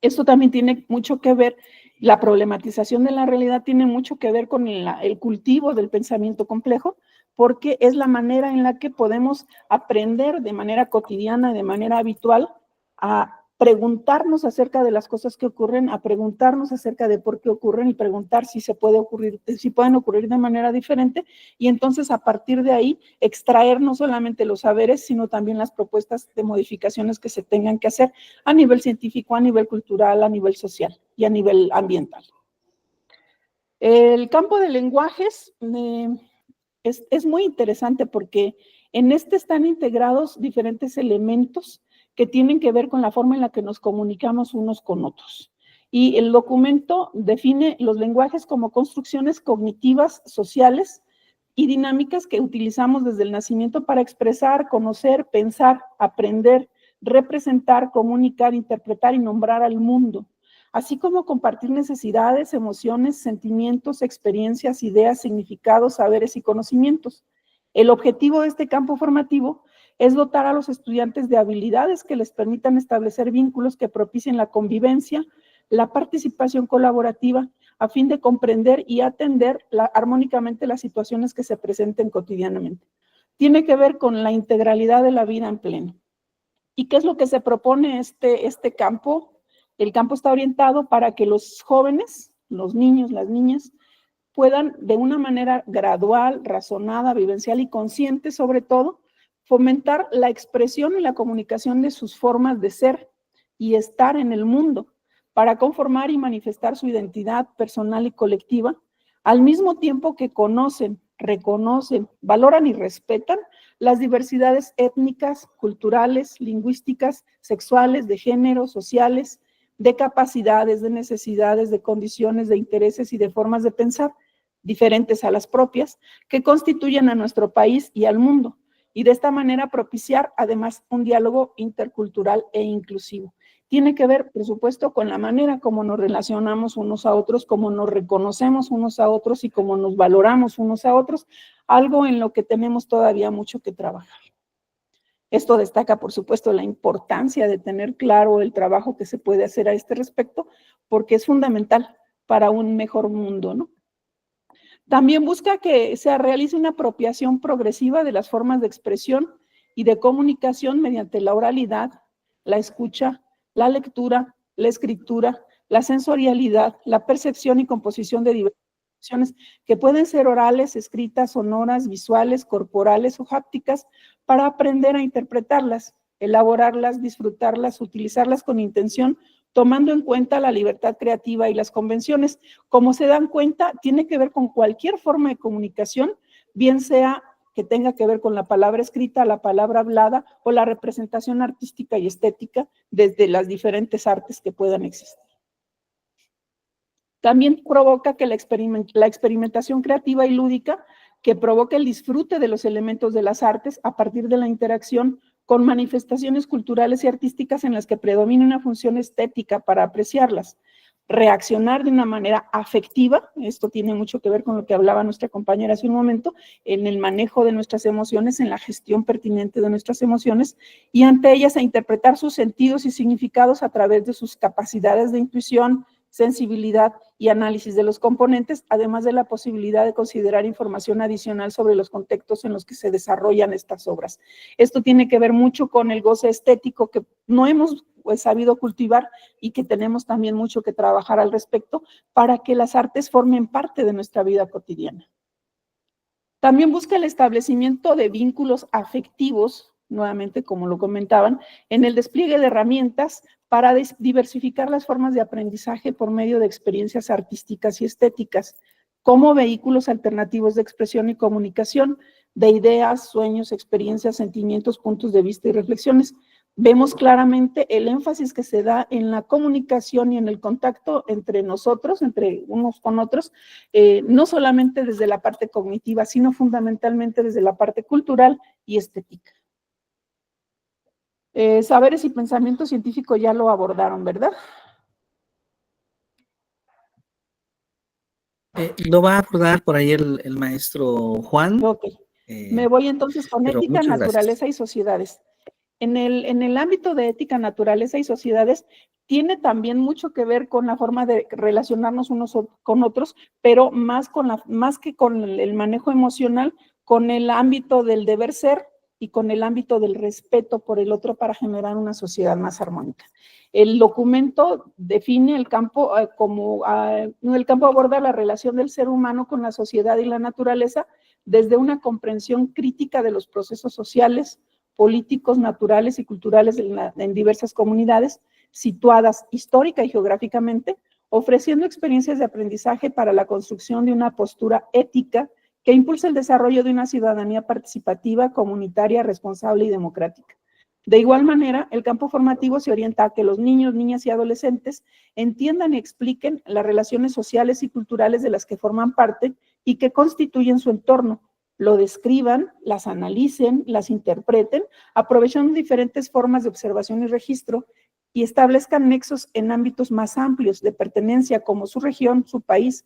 Esto también tiene mucho que ver, la problematización de la realidad tiene mucho que ver con el cultivo del pensamiento complejo, porque es la manera en la que podemos aprender de manera cotidiana, de manera habitual, a preguntarnos acerca de las cosas que ocurren, a preguntarnos acerca de por qué ocurren y preguntar si pueden ocurrir de manera diferente, y entonces a partir de ahí extraer no solamente los saberes, sino también las propuestas de modificaciones que se tengan que hacer a nivel científico, a nivel cultural, a nivel social y a nivel ambiental. El campo de lenguajes es muy interesante porque en este están integrados diferentes elementos que tienen que ver con la forma en la que nos comunicamos unos con otros. Y el documento define los lenguajes como construcciones cognitivas, sociales y dinámicas que utilizamos desde el nacimiento para expresar, conocer, pensar, aprender, representar, comunicar, interpretar y nombrar al mundo, así como compartir necesidades, emociones, sentimientos, experiencias, ideas, significados, saberes y conocimientos. El objetivo de este campo formativo es dotar a los estudiantes de habilidades que les permitan establecer vínculos que propicien la convivencia, la participación colaborativa, a fin de comprender y atender armónicamente las situaciones que se presenten cotidianamente. Tiene que ver con la integralidad de la vida en pleno. ¿Y qué es lo que se propone este campo? El campo está orientado para que los jóvenes, los niños, las niñas, puedan de una manera gradual, razonada, vivencial y consciente sobre todo, fomentar la expresión y la comunicación de sus formas de ser y estar en el mundo para conformar y manifestar su identidad personal y colectiva, al mismo tiempo que conocen, reconocen, valoran y respetan las diversidades étnicas, culturales, lingüísticas, sexuales, de género, sociales, de capacidades, de necesidades, de condiciones, de intereses y de formas de pensar diferentes a las propias que constituyen a nuestro país y al mundo, y de esta manera propiciar además un diálogo intercultural e inclusivo. Tiene que ver, por supuesto, con la manera como nos relacionamos unos a otros, cómo nos reconocemos unos a otros y cómo nos valoramos unos a otros, algo en lo que tenemos todavía mucho que trabajar. Esto destaca, por supuesto, la importancia de tener claro el trabajo que se puede hacer a este respecto, porque es fundamental para un mejor mundo, ¿no? También busca que se realice una apropiación progresiva de las formas de expresión y de comunicación mediante la oralidad, la escucha, la lectura, la escritura, la sensorialidad, la percepción y composición de diversas expresiones que pueden ser orales, escritas, sonoras, visuales, corporales o hápticas, para aprender a interpretarlas, elaborarlas, disfrutarlas, utilizarlas con intención, tomando en cuenta la libertad creativa y las convenciones. Como se dan cuenta, tiene que ver con cualquier forma de comunicación, bien sea que tenga que ver con la palabra escrita, la palabra hablada o la representación artística y estética desde las diferentes artes que puedan existir. También provoca que la experimentación creativa y lúdica, que provoca el disfrute de los elementos de las artes a partir de la interacción con manifestaciones culturales y artísticas en las que predomina una función estética para apreciarlas. Reaccionar de una manera afectiva, esto tiene mucho que ver con lo que hablaba nuestra compañera hace un momento, en el manejo de nuestras emociones, en la gestión pertinente de nuestras emociones, y ante ellas a interpretar sus sentidos y significados a través de sus capacidades de intuición, sensibilidad y análisis de los componentes, además de la posibilidad de considerar información adicional sobre los contextos en los que se desarrollan estas obras. Esto tiene que ver mucho con el goce estético que no hemos sabido cultivar y que tenemos también mucho que trabajar al respecto para que las artes formen parte de nuestra vida cotidiana. También busca el establecimiento de vínculos afectivos, nuevamente como lo comentaban, en el despliegue de herramientas para diversificar las formas de aprendizaje por medio de experiencias artísticas y estéticas, como vehículos alternativos de expresión y comunicación de ideas, sueños, experiencias, sentimientos, puntos de vista y reflexiones. Vemos claramente el énfasis que se da en la comunicación y en el contacto entre nosotros, entre unos con otros, no solamente desde la parte cognitiva, sino fundamentalmente desde la parte cultural y estética. Saberes y pensamiento científico ya lo abordaron, ¿verdad? Lo va a abordar por ahí el maestro Juan, Ok. Me voy entonces con pero ética, muchas gracias. naturaleza y sociedades. En el ámbito de ética, naturaleza y sociedades, tiene también mucho que ver con la forma de relacionarnos unos con otros, pero más que con el manejo emocional, con el ámbito del deber ser y con el ámbito del respeto por el otro para generar una sociedad más armónica. El documento define el campo el campo aborda la relación del ser humano con la sociedad y la naturaleza desde una comprensión crítica de los procesos sociales, políticos, naturales y culturales en diversas comunidades situadas histórica y geográficamente, ofreciendo experiencias de aprendizaje para la construcción de una postura ética que impulse el desarrollo de una ciudadanía participativa, comunitaria, responsable y democrática. De igual manera, el campo formativo se orienta a que los niños, niñas y adolescentes entiendan y expliquen las relaciones sociales y culturales de las que forman parte y que constituyen su entorno, lo describan, las analicen, las interpreten, aprovechando diferentes formas de observación y registro y establezcan nexos en ámbitos más amplios de pertenencia como su región, su país,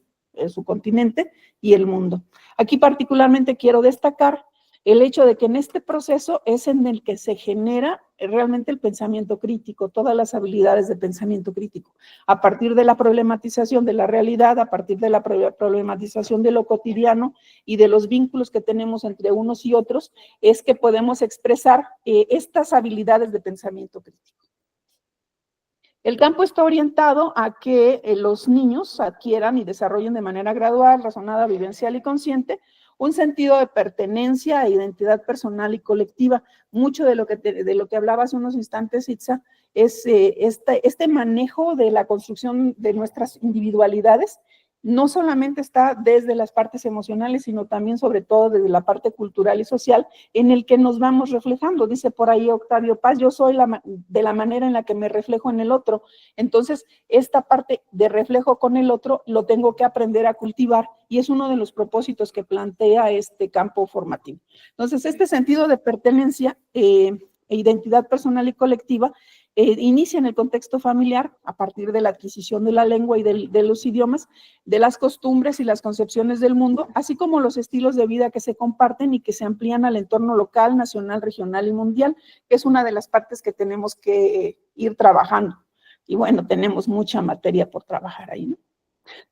su continente y el mundo. Aquí particularmente quiero destacar el hecho de que en este proceso es en el que se genera realmente el pensamiento crítico, todas las habilidades de pensamiento crítico, a partir de la problematización de la realidad, a partir de la problematización de lo cotidiano y de los vínculos que tenemos entre unos y otros, es que podemos expresar estas habilidades de pensamiento crítico. El campo está orientado a que los niños adquieran y desarrollen de manera gradual, razonada, vivencial y consciente un sentido de pertenencia e identidad personal y colectiva. Mucho de lo que hablaba hace unos instantes, Itza, es este manejo de la construcción de nuestras individualidades. No solamente está desde las partes emocionales, sino también sobre todo desde la parte cultural y social en el que nos vamos reflejando. Dice por ahí Octavio Paz, yo soy de la manera en la que me reflejo en el otro. Entonces, esta parte de reflejo con el otro lo tengo que aprender a cultivar y es uno de los propósitos que plantea este campo formativo. Entonces, este sentido de pertenencia e identidad personal y colectiva inicia en el contexto familiar a partir de la adquisición de la lengua y de los idiomas, de las costumbres y las concepciones del mundo, así como los estilos de vida que se comparten y que se amplían al entorno local, nacional, regional y mundial, que es una de las partes que tenemos que ir trabajando. Y bueno, tenemos mucha materia por trabajar ahí, ¿no?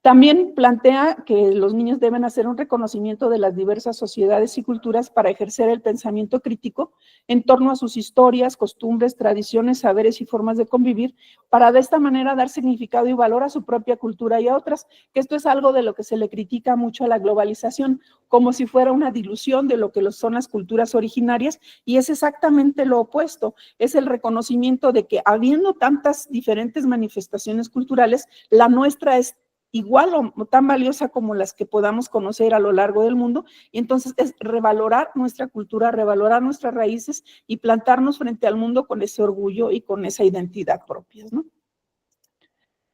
También plantea que los niños deben hacer un reconocimiento de las diversas sociedades y culturas para ejercer el pensamiento crítico en torno a sus historias, costumbres, tradiciones, saberes y formas de convivir, para de esta manera dar significado y valor a su propia cultura y a otras, que esto es algo de lo que se le critica mucho a la globalización, como si fuera una dilución de lo que son las culturas originarias, y es exactamente lo opuesto, es el reconocimiento de que habiendo tantas diferentes manifestaciones culturales, la nuestra es igual o tan valiosa como las que podamos conocer a lo largo del mundo, y entonces es revalorar nuestra cultura, revalorar nuestras raíces y plantarnos frente al mundo con ese orgullo y con esa identidad propia, ¿no?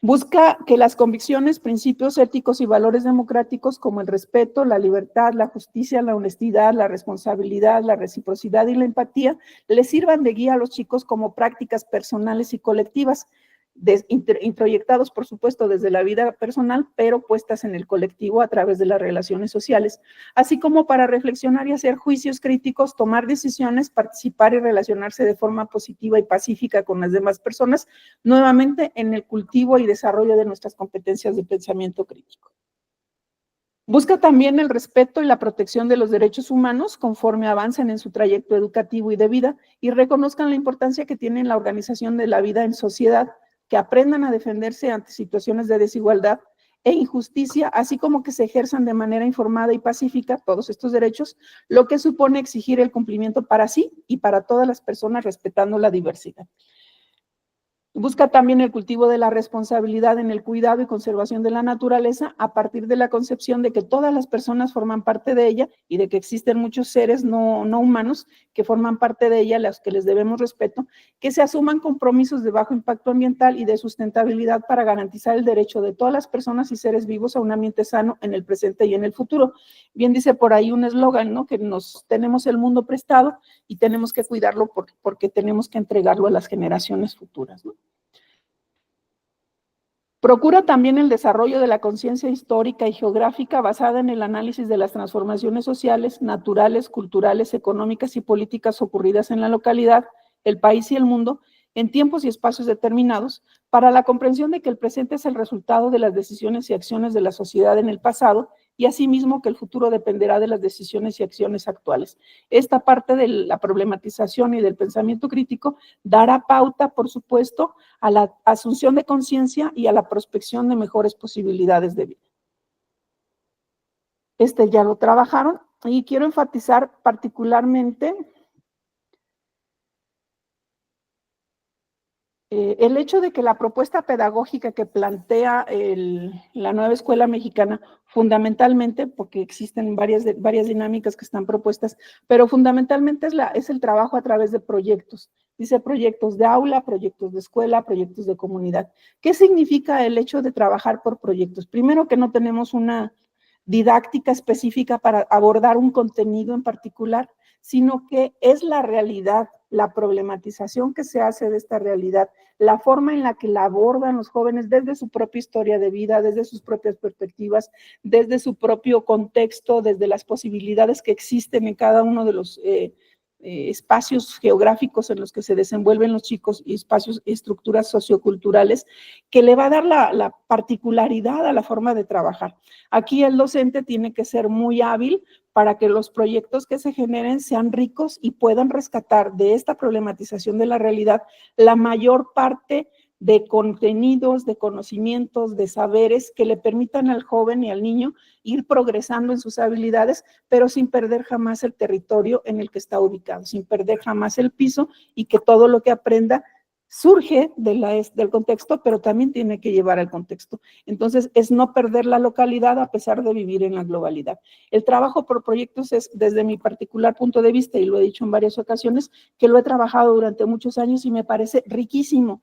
Busca que las convicciones, principios éticos y valores democráticos como el respeto, la libertad, la justicia, la honestidad, la responsabilidad, la reciprocidad y la empatía les sirvan de guía a los chicos como prácticas personales y colectivas, introyectados, por supuesto, desde la vida personal, pero puestas en el colectivo a través de las relaciones sociales, así como para reflexionar y hacer juicios críticos, tomar decisiones, participar y relacionarse de forma positiva y pacífica con las demás personas, nuevamente en el cultivo y desarrollo de nuestras competencias de pensamiento crítico. Busca también el respeto y la protección de los derechos humanos conforme avancen en su trayecto educativo y de vida y reconozcan la importancia que tiene la organización de la vida en sociedad, que aprendan a defenderse ante situaciones de desigualdad e injusticia, así como que se ejerzan de manera informada y pacífica todos estos derechos, lo que supone exigir el cumplimiento para sí y para todas las personas respetando la diversidad. Busca también el cultivo de la responsabilidad en el cuidado y conservación de la naturaleza a partir de la concepción de que todas las personas forman parte de ella y de que existen muchos seres no humanos que forman parte de ella, a los que les debemos respeto, que se asuman compromisos de bajo impacto ambiental y de sustentabilidad para garantizar el derecho de todas las personas y seres vivos a un ambiente sano en el presente y en el futuro. Bien dice por ahí un eslogan, ¿no? Que tenemos el mundo prestado y tenemos que cuidarlo porque tenemos que entregarlo a las generaciones futuras, ¿no? Procura también el desarrollo de la conciencia histórica y geográfica basada en el análisis de las transformaciones sociales, naturales, culturales, económicas y políticas ocurridas en la localidad, el país y el mundo, en tiempos y espacios determinados, para la comprensión de que el presente es el resultado de las decisiones y acciones de la sociedad en el pasado y asimismo que el futuro dependerá de las decisiones y acciones actuales. Esta parte de la problematización y del pensamiento crítico dará pauta, por supuesto, a la asunción de conciencia y a la prospección de mejores posibilidades de vida. Ya lo trabajaron y quiero enfatizar particularmente el hecho de que la propuesta pedagógica que plantea la nueva escuela mexicana, fundamentalmente, porque existen varias dinámicas que están propuestas, pero fundamentalmente es el trabajo a través de proyectos. Dice proyectos de aula, proyectos de escuela, proyectos de comunidad. ¿Qué significa el hecho de trabajar por proyectos? Primero, que no tenemos una didáctica específica para abordar un contenido en particular, sino que es la realidad, la problematización que se hace de esta realidad, la forma en la que la abordan los jóvenes desde su propia historia de vida, desde sus propias perspectivas, desde su propio contexto, desde las posibilidades que existen en cada uno de los espacios geográficos en los que se desenvuelven los chicos y espacios, estructuras socioculturales, que le va a dar la particularidad a la forma de trabajar. Aquí el docente tiene que ser muy hábil para que los proyectos que se generen sean ricos y puedan rescatar de esta problematización de la realidad la mayor parte de contenidos, de conocimientos, de saberes que le permitan al joven y al niño ir progresando en sus habilidades, pero sin perder jamás el territorio en el que está ubicado, sin perder jamás el piso, y que todo lo que aprenda surge del contexto, pero también tiene que llevar al contexto. Entonces, es no perder la localidad a pesar de vivir en la globalidad. El trabajo por proyectos es, desde mi particular punto de vista, y lo he dicho en varias ocasiones, que lo he trabajado durante muchos años y me parece riquísimo.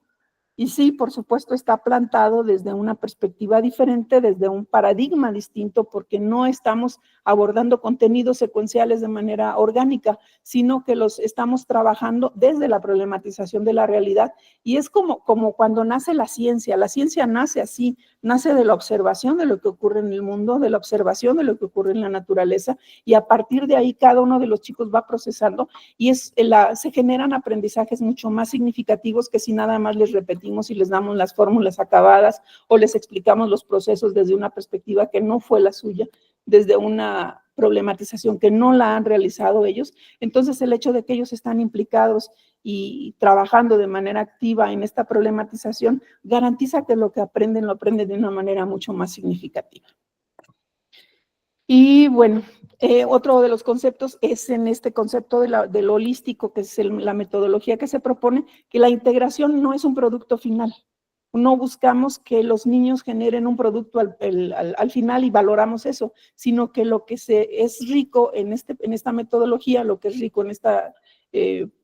Y sí, por supuesto, está plantado desde una perspectiva diferente, desde un paradigma distinto, porque no estamos abordando contenidos secuenciales de manera orgánica, sino que los estamos trabajando desde la problematización de la realidad. Y es como cuando nace la ciencia nace así, nace de la observación de lo que ocurre en el mundo, de la observación de lo que ocurre en la naturaleza, y a partir de ahí cada uno de los chicos va procesando y se generan aprendizajes mucho más significativos que si nada más les repetimos y les damos las fórmulas acabadas o les explicamos los procesos desde una perspectiva que no fue la suya, desde una problematización que no la han realizado ellos. Entonces, el hecho de que ellos están implicados y trabajando de manera activa en esta problematización garantiza que lo que aprenden, lo aprenden de una manera mucho más significativa. Y bueno, otro de los conceptos es en este concepto del holístico, que es la metodología que se propone, que la integración no es un producto final. No buscamos que los niños generen un producto al final y valoramos eso, sino que lo que es rico en esta metodología, lo que es rico en esta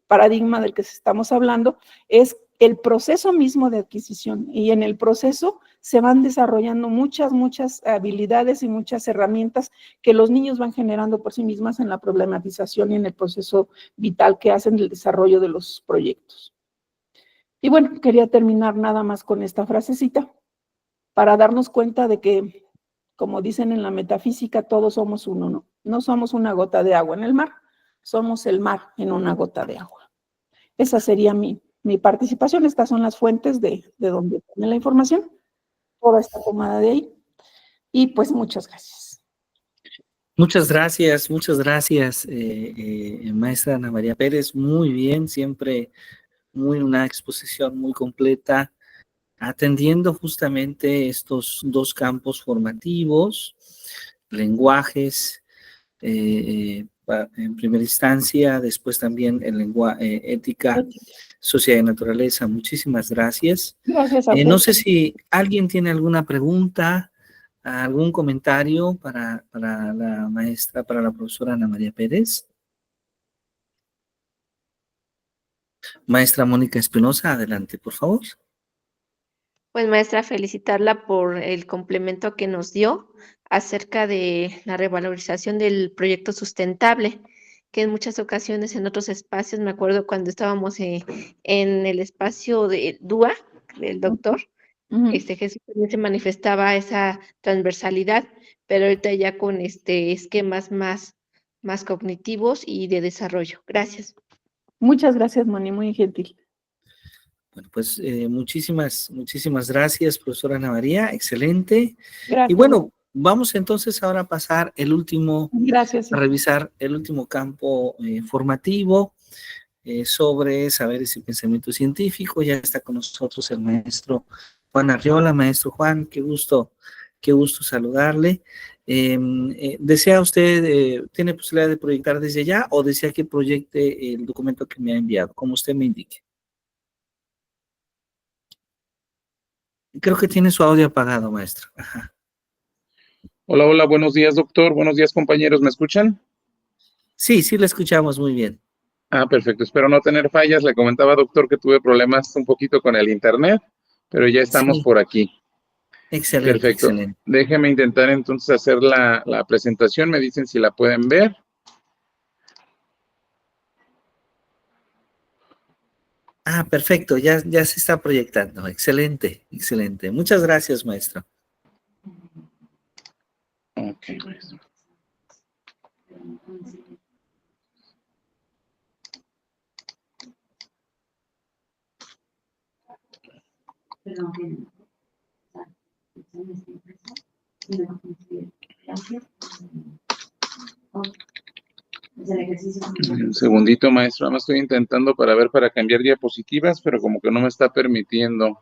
paradigma del que estamos hablando, es el proceso mismo de adquisición, y en el proceso se van desarrollando muchas habilidades y muchas herramientas que los niños van generando por sí mismas en la problematización y en el proceso vital que hacen el desarrollo de los proyectos. Y bueno, quería terminar nada más con esta frasecita para darnos cuenta de que, como dicen en la metafísica, todos somos uno, ¿no? No somos una gota de agua en el mar, somos el mar en una gota de agua. Esa sería mi participación. Estas son las fuentes de donde tiene la información. Toda está tomada de ahí. Y pues muchas gracias. Muchas gracias, maestra Ana María Pérez. Muy bien, siempre una exposición muy completa, atendiendo justamente estos dos campos formativos, lenguajes, en primera instancia, después también ética, sociedad y naturaleza. Muchísimas gracias. Gracias a usted. No sé si alguien tiene alguna pregunta, algún comentario para la maestra, para la profesora Ana María Pérez. Maestra Mónica Espinosa, adelante, por favor. Pues maestra, felicitarla por el complemento que nos dio acerca de la revalorización del proyecto sustentable, que en muchas ocasiones en otros espacios, me acuerdo cuando estábamos en el espacio de DUA, del doctor, Jesús también se manifestaba esa transversalidad, pero ahorita ya con esquemas más cognitivos y de desarrollo. Gracias. Muchas gracias, Moni, muy gentil. Bueno, pues muchísimas gracias, profesora Ana María, excelente. Gracias. Y bueno, vamos entonces ahora a pasar Gracias. a revisar el último campo formativo sobre saberes y pensamiento científico. Ya está con nosotros el maestro Juan Arriola. Maestro Juan, qué gusto saludarle. ¿Desea usted, tiene posibilidad de proyectar desde allá o desea que proyecte el documento que me ha enviado? Como usted me indique. Creo que tiene su audio apagado, maestro. Ajá. Hola, buenos días, doctor. Buenos días, compañeros. ¿Me escuchan? Sí, le escuchamos muy bien. Perfecto. Espero no tener fallas. Le comentaba, doctor, que tuve problemas un poquito con el internet, pero ya estamos por aquí. Excelente, Perfecto. excelente. Déjeme intentar entonces hacer la presentación. Me dicen si la pueden ver. Perfecto. Ya se está proyectando. Excelente. Muchas gracias, maestro. Ok, maestro. Un segundito, maestro. Nada más estoy intentando para cambiar diapositivas, pero como que no me está permitiendo.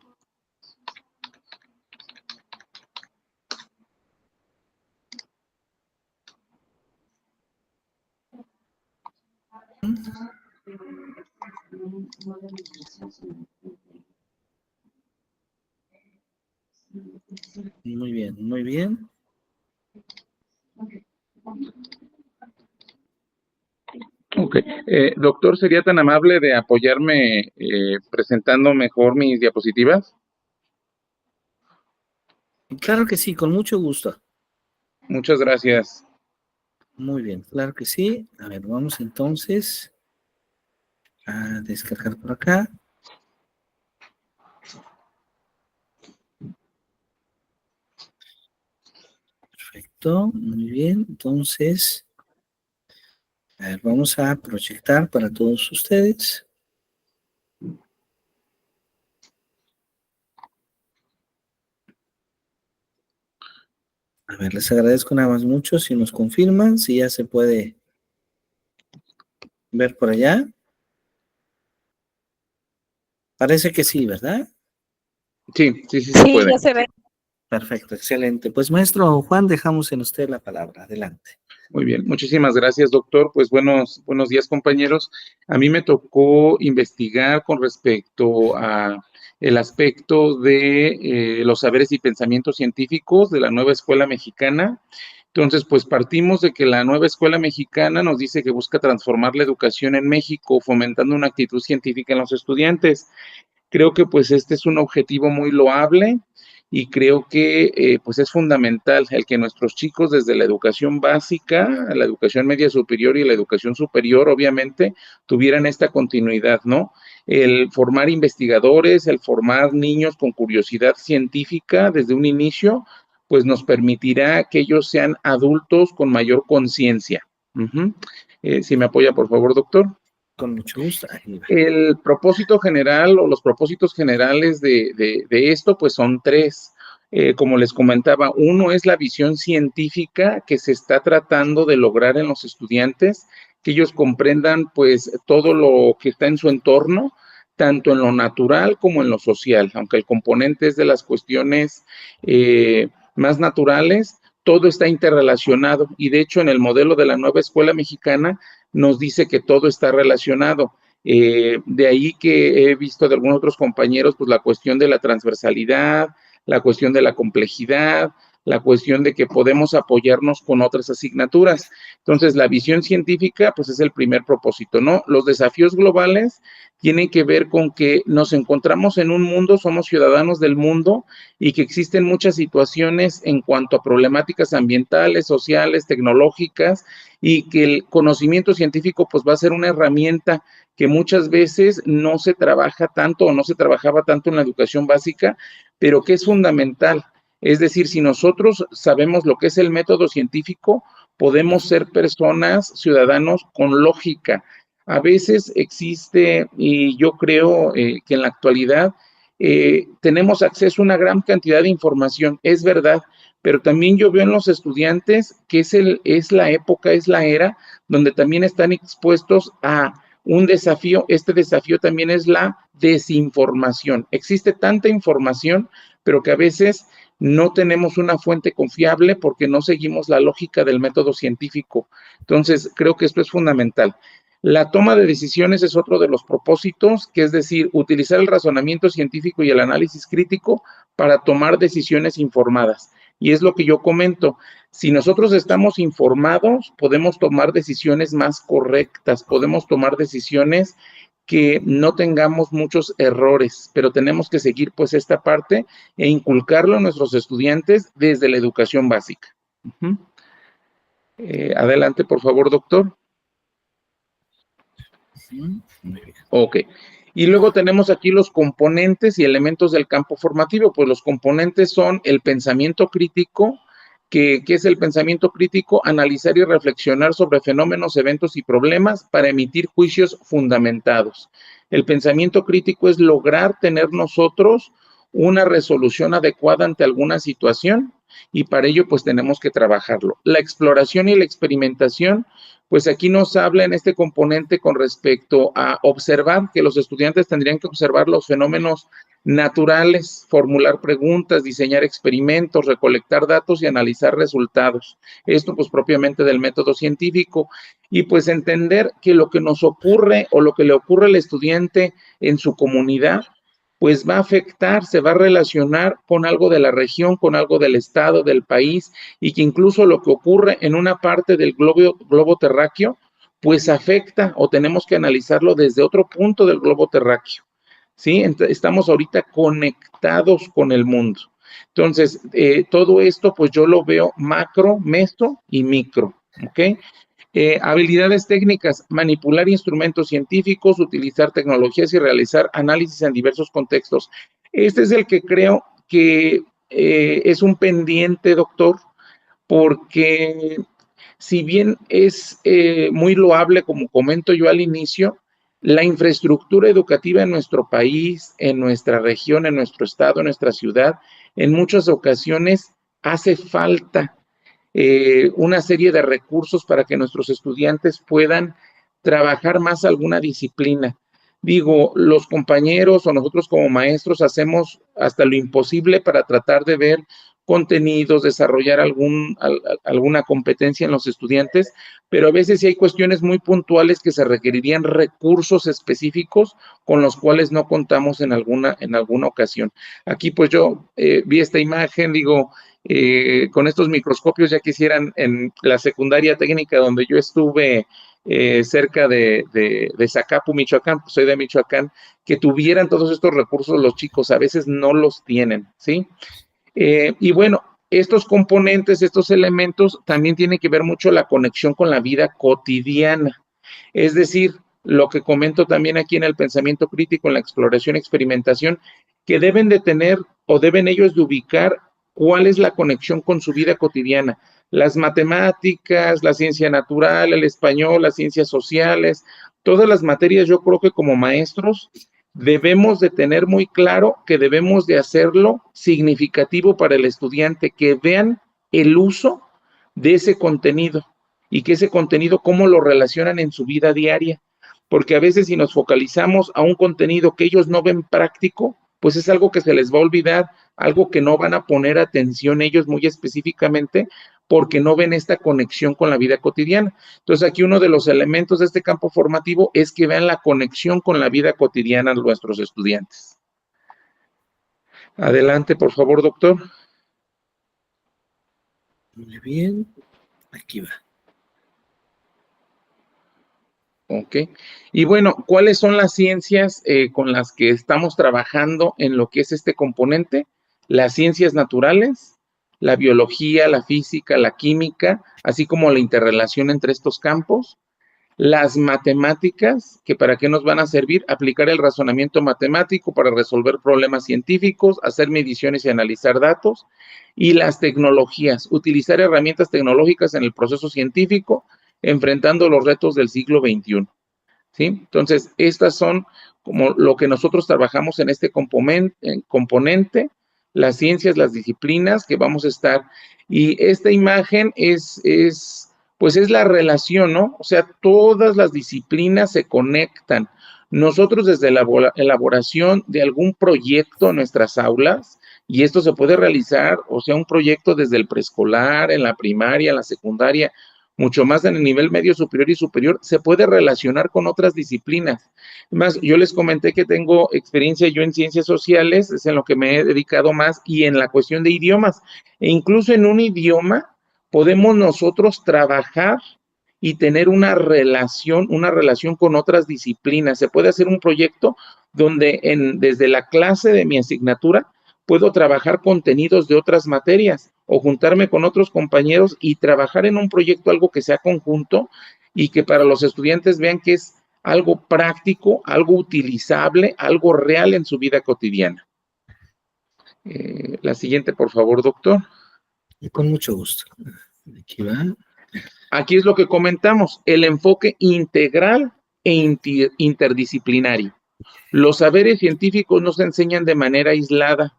Muy bien. Ok. Doctor, ¿sería tan amable de apoyarme presentando mejor mis diapositivas? Claro que sí, con mucho gusto. Muchas gracias. Muy bien, claro que sí. A ver, vamos entonces a descargar por acá. Perfecto, muy bien. Entonces, a ver, vamos a proyectar para todos ustedes. A ver, les agradezco nada más mucho si nos confirman, si ya se puede ver por allá. Parece que sí, ¿verdad? Sí, se puede. Ya se ve. Perfecto, excelente. Pues maestro Juan, dejamos en usted la palabra. Adelante. Muy bien, muchísimas gracias, doctor. Pues buenos días, compañeros. A mí me tocó investigar con respecto a el aspecto de los saberes y pensamientos científicos de la nueva escuela mexicana. Entonces, pues partimos de que la nueva escuela mexicana nos dice que busca transformar la educación en México, fomentando una actitud científica en los estudiantes. Creo que pues este es un objetivo muy loable y creo que pues es fundamental el que nuestros chicos desde la educación básica, la educación media superior y la educación superior, obviamente, tuvieran esta continuidad, ¿no? El formar investigadores, el formar niños con curiosidad científica desde un inicio, pues nos permitirá que ellos sean adultos con mayor conciencia. Si me apoya, por favor, doctor. Con mucho gusto. El propósito general o los propósitos generales de esto, pues son tres. Como les comentaba, uno es la visión científica que se está tratando de lograr en los estudiantes, que ellos comprendan pues todo lo que está en su entorno, tanto en lo natural como en lo social, aunque el componente es de las cuestiones más naturales, todo está interrelacionado y de hecho en el modelo de la nueva escuela mexicana nos dice que todo está relacionado. De ahí que he visto de algunos otros compañeros, pues la cuestión de la transversalidad, la cuestión de la complejidad, la cuestión de que podemos apoyarnos con otras asignaturas. Entonces, la visión científica, pues es el primer propósito, ¿no? Los desafíos globales tienen que ver con que nos encontramos en un mundo, somos ciudadanos del mundo y que existen muchas situaciones en cuanto a problemáticas ambientales, sociales, tecnológicas y que el conocimiento científico pues va a ser una herramienta que muchas veces no se trabaja tanto o no se trabajaba tanto en la educación básica, pero que es fundamental. Es decir, si nosotros sabemos lo que es el método científico, podemos ser personas, ciudadanos con lógica. A veces existe, y yo creo que en la actualidad tenemos acceso a una gran cantidad de información, es verdad, pero también yo veo en los estudiantes que es la época, es la era donde también están expuestos a un desafío. Este desafío también es la desinformación. Existe tanta información, pero que a veces no tenemos una fuente confiable porque no seguimos la lógica del método científico. Entonces, creo que esto es fundamental. La toma de decisiones es otro de los propósitos, que es decir, utilizar el razonamiento científico y el análisis crítico para tomar decisiones informadas. Y es lo que yo comento. Si nosotros estamos informados, podemos tomar decisiones más correctas, podemos tomar decisiones que no tengamos muchos errores, pero tenemos que seguir pues esta parte e inculcarlo a nuestros estudiantes desde la educación básica. Adelante, por favor, doctor. Ok. Y luego tenemos aquí los componentes y elementos del campo formativo. Pues los componentes son el pensamiento crítico. ¿Qué es el pensamiento crítico? Analizar y reflexionar sobre fenómenos, eventos y problemas para emitir juicios fundamentados. El pensamiento crítico es lograr tener nosotros una resolución adecuada ante alguna situación y para ello pues tenemos que trabajarlo. La exploración y la experimentación, pues aquí nos habla en este componente con respecto a observar, que los estudiantes tendrían que observar los fenómenos naturales, formular preguntas, diseñar experimentos, recolectar datos y analizar resultados. Esto pues propiamente del método científico y pues entender que lo que nos ocurre o lo que le ocurre al estudiante en su comunidad pues va a afectar, se va a relacionar con algo de la región, con algo del estado, del país, y que incluso lo que ocurre en una parte del globo terráqueo, pues afecta o tenemos que analizarlo desde otro punto del globo terráqueo, ¿sí? Estamos ahorita conectados con el mundo. Entonces, todo esto, pues yo lo veo macro, meso y micro, ¿ok? Habilidades técnicas, manipular instrumentos científicos, utilizar tecnologías y realizar análisis en diversos contextos. Este es el que creo que es un pendiente, doctor, porque si bien es muy loable, como comento yo al inicio, la infraestructura educativa en nuestro país, en nuestra región, en nuestro estado, en nuestra ciudad, en muchas ocasiones hace falta una serie de recursos para que nuestros estudiantes puedan trabajar más alguna disciplina. Digo, los compañeros o nosotros como maestros hacemos hasta lo imposible para tratar de ver contenidos, desarrollar alguna competencia en los estudiantes, pero a veces sí hay cuestiones muy puntuales que se requerirían recursos específicos con los cuales no contamos en alguna ocasión. Aquí pues yo vi esta imagen, digo, con estos microscopios ya quisieran en la secundaria técnica donde yo estuve cerca de Zacapu, Michoacán, pues soy de Michoacán, que tuvieran todos estos recursos los chicos, a veces no los tienen, ¿sí? Y bueno, estos componentes, estos elementos también tienen que ver mucho la conexión con la vida cotidiana, es decir, lo que comento también aquí en el pensamiento crítico, en la exploración y experimentación, que deben de tener o deben ellos de ubicar cuál es la conexión con su vida cotidiana. Las matemáticas, la ciencia natural, el español, las ciencias sociales, todas las materias yo creo que como maestros debemos de tener muy claro que debemos de hacerlo significativo para el estudiante, que vean el uso de ese contenido y que ese contenido cómo lo relacionan en su vida diaria. porque a veces si nos focalizamos a un contenido que ellos no ven práctico, pues es algo que se les va a olvidar, algo que no van a poner atención ellos muy específicamente, porque no ven esta conexión con la vida cotidiana. Entonces, aquí uno de los elementos de este campo formativo es que vean la conexión con la vida cotidiana de nuestros estudiantes. Adelante, por favor, doctor. Muy bien, aquí va. Ok. Y bueno, ¿cuáles son las ciencias con las que estamos trabajando en lo que es este componente? Las ciencias naturales, la biología, la física, la química, así como la interrelación entre estos campos. Las matemáticas, que para qué nos van a servir, aplicar el razonamiento matemático para resolver problemas científicos, hacer mediciones y analizar datos. Y las tecnologías, utilizar herramientas tecnológicas en el proceso científico, enfrentando los retos del siglo XXI. ¿Sí? Entonces, estas son como lo que nosotros trabajamos en este componente, las ciencias, las disciplinas que vamos a estar. Y esta imagen pues es la relación, ¿no? O sea, todas las disciplinas se conectan. Nosotros desde la elaboración de algún proyecto en nuestras aulas, y esto se puede realizar, o sea, un proyecto desde el preescolar, en la primaria, en la secundaria, mucho más en el nivel medio superior y superior, se puede relacionar con otras disciplinas. Además, yo les comenté que tengo experiencia yo en ciencias sociales, es en lo que me he dedicado más, y en la cuestión de idiomas. E incluso en un idioma podemos nosotros trabajar y tener una relación con otras disciplinas. Se puede hacer un proyecto donde desde la clase de mi asignatura puedo trabajar contenidos de otras materias o juntarme con otros compañeros y trabajar en un proyecto, algo que sea conjunto y que para los estudiantes vean que es algo práctico, algo utilizable, algo real en su vida cotidiana. La siguiente, por favor, doctor. Con mucho gusto. Aquí va. Aquí es lo que comentamos, el enfoque integral e interdisciplinario. Los saberes científicos no se enseñan de manera aislada.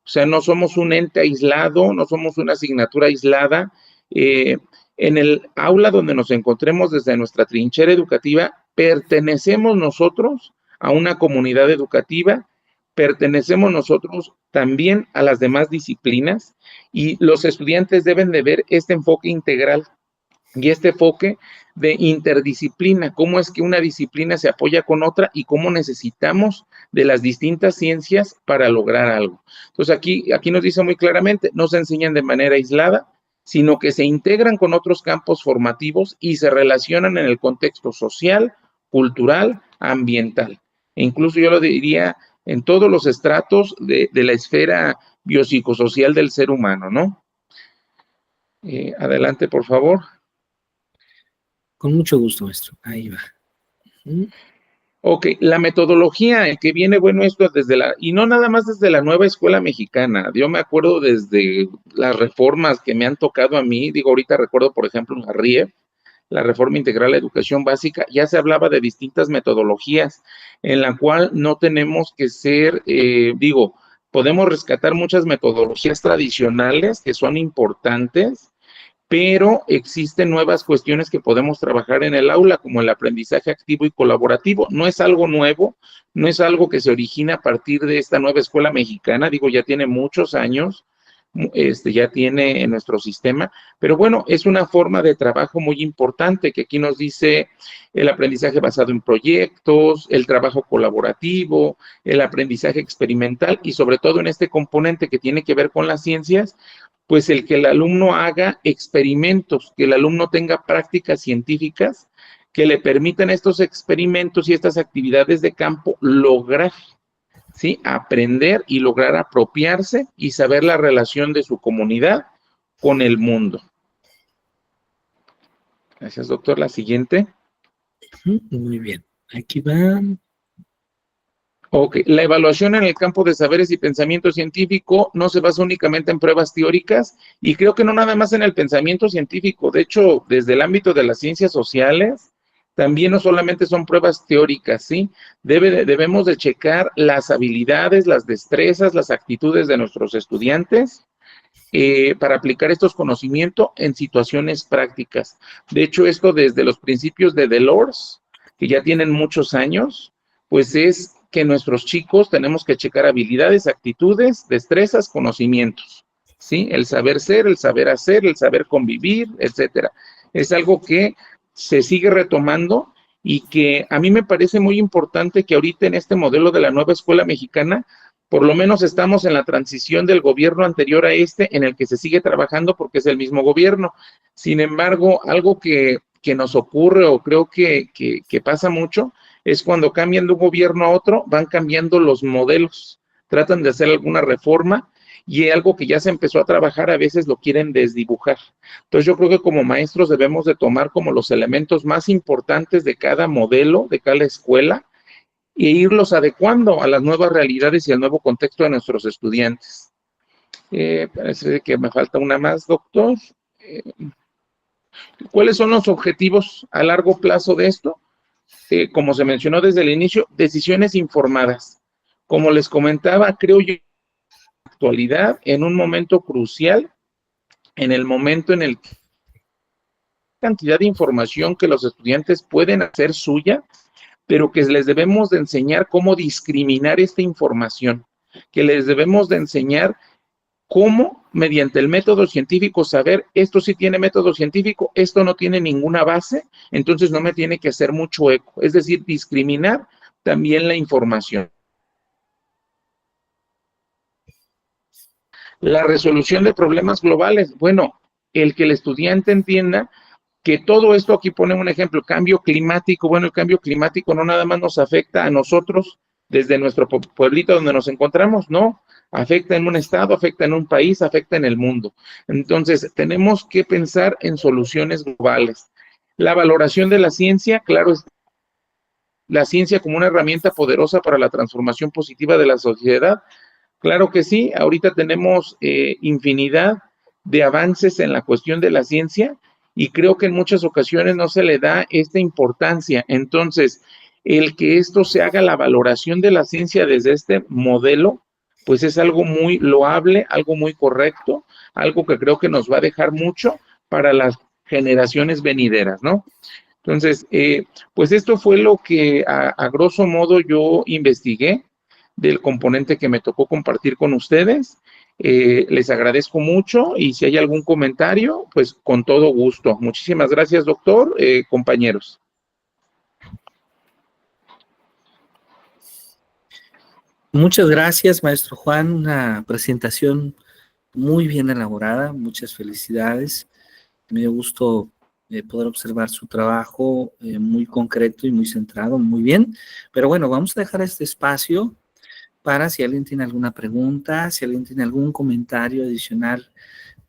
O sea, no somos un ente aislado, no somos una asignatura aislada. En el aula donde nos encontremos desde nuestra trinchera educativa, pertenecemos nosotros a una comunidad educativa, pertenecemos nosotros también a las demás disciplinas y los estudiantes deben de ver este enfoque integral y este enfoque de interdisciplina, cómo es que una disciplina se apoya con otra y cómo necesitamos de las distintas ciencias para lograr algo. Entonces aquí nos dice muy claramente, no se enseñan de manera aislada, sino que se integran con otros campos formativos y se relacionan en el contexto social, cultural, ambiental. E incluso yo lo diría en todos los estratos de la esfera biopsicosocial del ser humano, ¿no? Adelante, por favor. Con mucho gusto, maestro. Ahí va. Ok, la metodología que viene, bueno, esto y no nada más desde la nueva escuela mexicana, yo me acuerdo desde las reformas que me han tocado a mí, digo, ahorita recuerdo, por ejemplo, la RIEF, la Reforma Integral a la Educación Básica, ya se hablaba de distintas metodologías, en la cual no tenemos que ser, podemos rescatar muchas metodologías tradicionales que son importantes, pero existen nuevas cuestiones que podemos trabajar en el aula, como el aprendizaje activo y colaborativo. No es algo nuevo, no es algo que se origina a partir de esta nueva escuela mexicana, ya tiene muchos años, ya tiene en nuestro sistema, pero bueno, es una forma de trabajo muy importante que aquí nos dice el aprendizaje basado en proyectos, el trabajo colaborativo, el aprendizaje experimental y sobre todo en este componente que tiene que ver con las ciencias, pues el que el alumno haga experimentos, que el alumno tenga prácticas científicas que le permitan estos experimentos y estas actividades de campo lograr, ¿sí? Aprender y lograr apropiarse y saber la relación de su comunidad con el mundo. Gracias, doctor. La siguiente. Muy bien. Aquí va. Ok, la evaluación en el campo de saberes y pensamiento científico no se basa únicamente en pruebas teóricas y creo que no nada más en el pensamiento científico, de hecho, desde el ámbito de las ciencias sociales, también no solamente son pruebas teóricas, ¿sí? Debemos de checar las habilidades, las destrezas, las actitudes de nuestros estudiantes para aplicar estos conocimientos en situaciones prácticas. De hecho, esto desde los principios de Delors, que ya tienen muchos años, pues es que nuestros chicos tenemos que checar habilidades, actitudes, destrezas, conocimientos, ¿sí? El saber ser, el saber hacer, el saber convivir, etcétera. Es algo que se sigue retomando y que a mí me parece muy importante que ahorita en este modelo de la nueva escuela mexicana, por lo menos estamos en la transición del gobierno anterior a este, en el que se sigue trabajando porque es el mismo gobierno. Sin embargo, algo que nos ocurre o creo que pasa mucho es cuando cambian de un gobierno a otro, van cambiando los modelos, tratan de hacer alguna reforma y algo que ya se empezó a trabajar a veces lo quieren desdibujar. Entonces yo creo que como maestros debemos de tomar como los elementos más importantes de cada modelo, de cada escuela, e irlos adecuando a las nuevas realidades y al nuevo contexto de nuestros estudiantes. Parece que me falta una más, doctor. ¿Cuáles son los objetivos a largo plazo de esto? Como se mencionó desde el inicio, decisiones informadas. Como les comentaba, creo yo, en la actualidad, en un momento crucial, en el momento en el que cantidad de información que los estudiantes pueden hacer suya, pero que les debemos de enseñar cómo discriminar esta información, que les debemos de enseñar cómo, mediante el método científico, saber esto sí tiene método científico, esto no tiene ninguna base, entonces no me tiene que hacer mucho eco. Es decir, discriminar también la información. La resolución de problemas globales, bueno, el que el estudiante entienda que todo esto, aquí pone un ejemplo, cambio climático, bueno, el cambio climático no nada más nos afecta a nosotros desde nuestro pueblito donde nos encontramos, no, afecta en un estado, afecta en un país, afecta en el mundo. Entonces, tenemos que pensar en soluciones globales. La valoración de la ciencia, claro, es la ciencia como una herramienta poderosa para la transformación positiva de la sociedad. Claro que sí, ahorita tenemos infinidad de avances en la cuestión de la ciencia y creo que en muchas ocasiones no se le da esta importancia. Entonces, el que esto se haga la valoración de la ciencia desde este modelo, pues es algo muy loable, algo muy correcto, algo que creo que nos va a dejar mucho para las generaciones venideras, ¿no? Entonces, pues esto fue lo que a grosso modo yo investigué del componente que me tocó compartir con ustedes. Les agradezco mucho y si hay algún comentario, pues con todo gusto. Muchísimas gracias, doctor, compañeros. Muchas gracias, maestro Juan. Una presentación muy bien elaborada. Muchas felicidades. Me dio gusto poder observar su trabajo muy concreto y muy centrado, muy bien. Pero bueno, vamos a dejar este espacio para si alguien tiene alguna pregunta, si alguien tiene algún comentario adicional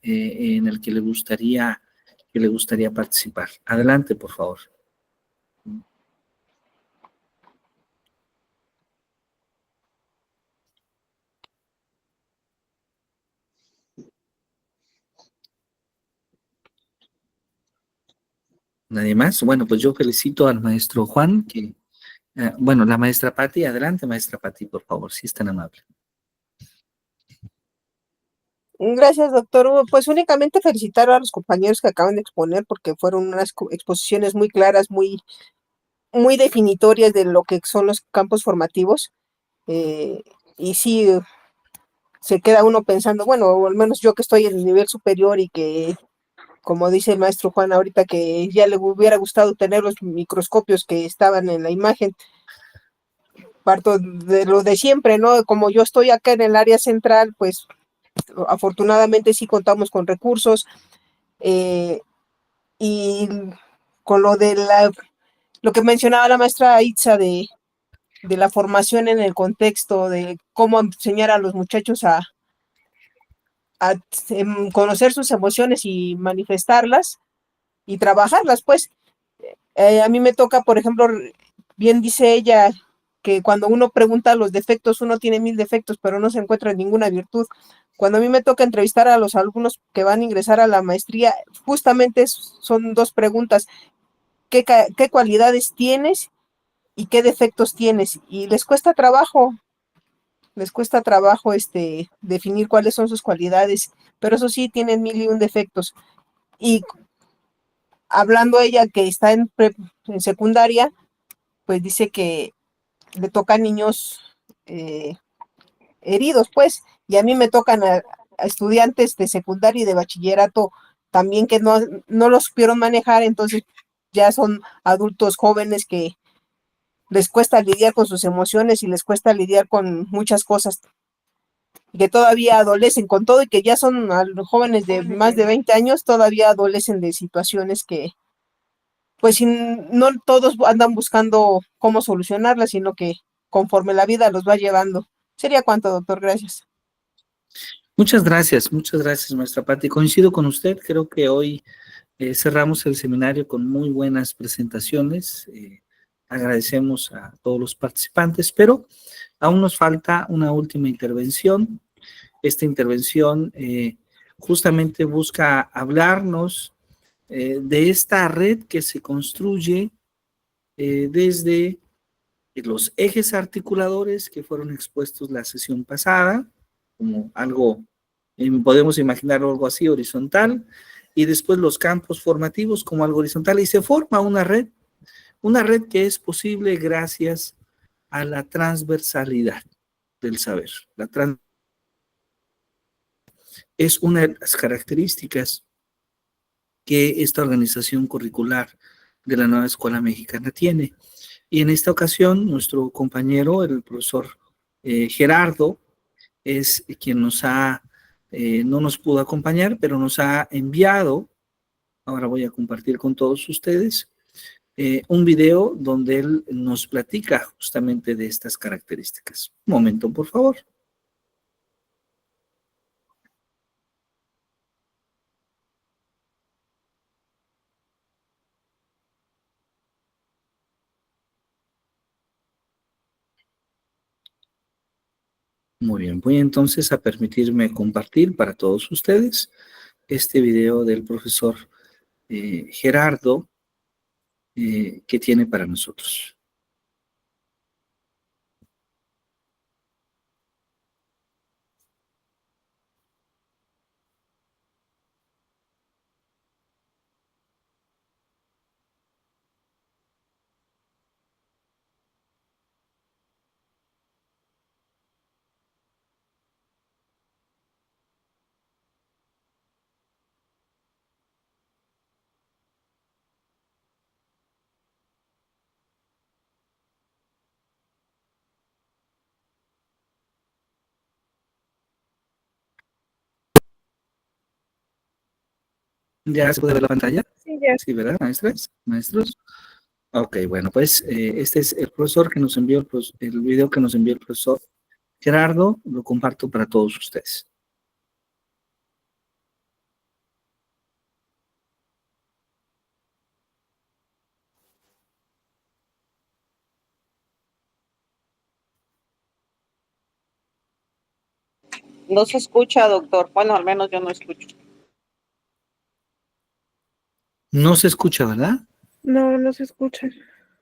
en el que le gustaría participar. Adelante, por favor. ¿Nadie más? Bueno, pues yo felicito al maestro Juan, que, bueno, la maestra Patti. Adelante, maestra Patti, por favor, si es tan amable. Gracias, doctor. Pues únicamente felicitar a los compañeros que acaban de exponer porque fueron unas exposiciones muy claras, muy definitorias de lo que son los campos formativos. Y sí, se queda uno pensando, bueno, o al menos yo que estoy en el nivel superior y que, como dice el maestro Juan ahorita, que ya le hubiera gustado tener los microscopios que estaban en la imagen. Parto de lo de siempre, ¿no? Como yo estoy acá en el área central, pues afortunadamente sí contamos con recursos y con lo de lo que mencionaba la maestra Itza de la formación en el contexto, de cómo enseñar a los muchachos a conocer sus emociones y manifestarlas y trabajarlas, pues. A mí me toca, por ejemplo, bien dice ella, que cuando uno pregunta los defectos, uno tiene 1000 defectos, pero no se encuentra ninguna virtud. Cuando a mí me toca entrevistar a los alumnos que van a ingresar a la maestría, justamente son 2 preguntas. ¿Qué cualidades tienes y qué defectos tienes? Y les cuesta trabajo definir cuáles son sus cualidades, pero eso sí, tienen 1001 defectos. Y hablando ella que está en secundaria, pues dice que le tocan niños heridos, pues, y a mí me tocan a estudiantes de secundaria y de bachillerato también que no lo supieron manejar, entonces ya son adultos jóvenes que les cuesta lidiar con sus emociones y les cuesta lidiar con muchas cosas, que todavía adolecen con todo y que ya son jóvenes de más de 20 años, todavía adolecen de situaciones que, pues, no todos andan buscando cómo solucionarlas, sino que conforme la vida los va llevando. ¿Sería cuánto, doctor? Gracias. Muchas gracias, maestra Patti. Coincido con usted, creo que hoy cerramos el seminario con muy buenas presentaciones. Agradecemos a todos los participantes, pero aún nos falta una última intervención. Esta intervención justamente busca hablarnos de esta red que se construye desde los ejes articuladores que fueron expuestos la sesión pasada, como algo, podemos imaginar algo así horizontal, y después los campos formativos como algo horizontal, y se forma una red que es posible gracias a la transversalidad del saber. Es una de las características que esta organización curricular de la nueva escuela mexicana tiene. Y en esta ocasión, nuestro compañero, el profesor Gerardo, es quien no nos pudo acompañar, pero nos ha enviado, ahora voy a compartir con todos ustedes, un video donde él nos platica justamente de estas características. Un momento, por favor. Muy bien, voy entonces a permitirme compartir para todos ustedes este video del profesor Gerardo que tiene para nosotros. ¿Ya se puede ver la pantalla? Sí, ya. Sí, ¿verdad, maestras? ¿Maestros? Ok, bueno, pues este es el profesor que nos envió el video que nos envió el profesor Gerardo, lo comparto para todos ustedes. No se escucha, doctor. Bueno, al menos yo no escucho. No se escucha, ¿verdad? No, no se escucha.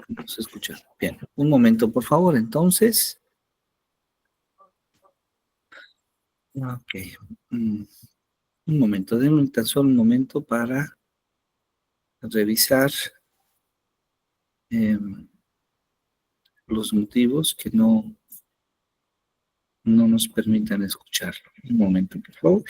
No se escucha. Bien, un momento, por favor, entonces. Ok. Un momento, denme tan solo un momento para revisar los motivos que no nos permitan escucharlo. Un momento, por favor.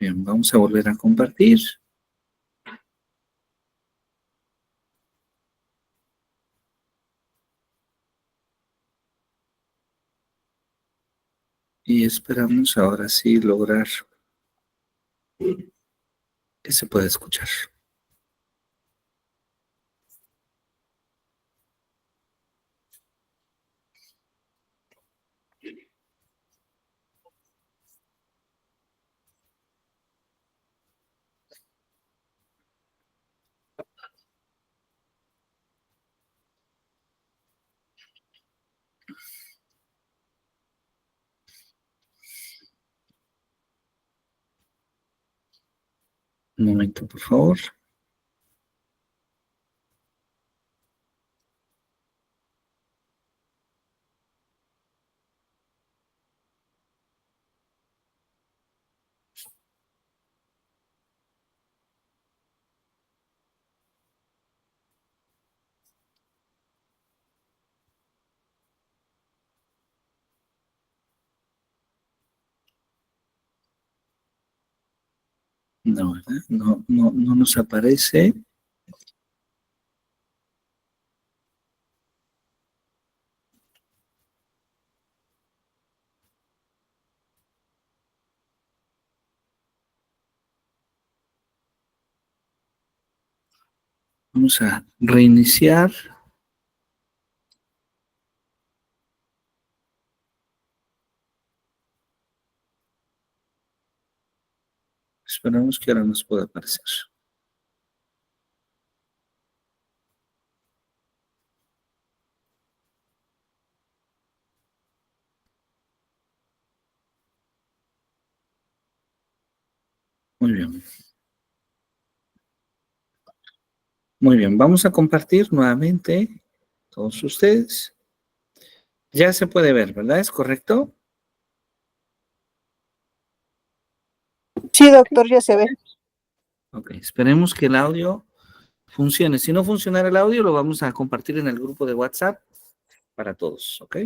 Bien, vamos a volver a compartir. Y esperamos ahora sí lograr que se pueda escuchar. Un momento, por favor. No, ¿verdad? No nos aparece. Vamos a reiniciar. Esperamos que ahora nos pueda aparecer. Muy bien. Muy bien, vamos a compartir nuevamente todos ustedes. Ya se puede ver, ¿verdad? ¿Es correcto? Sí, doctor, ya se ve. Ok, esperemos que el audio funcione. Si no funcionara el audio, lo vamos a compartir en el grupo de WhatsApp para todos, ¿ok?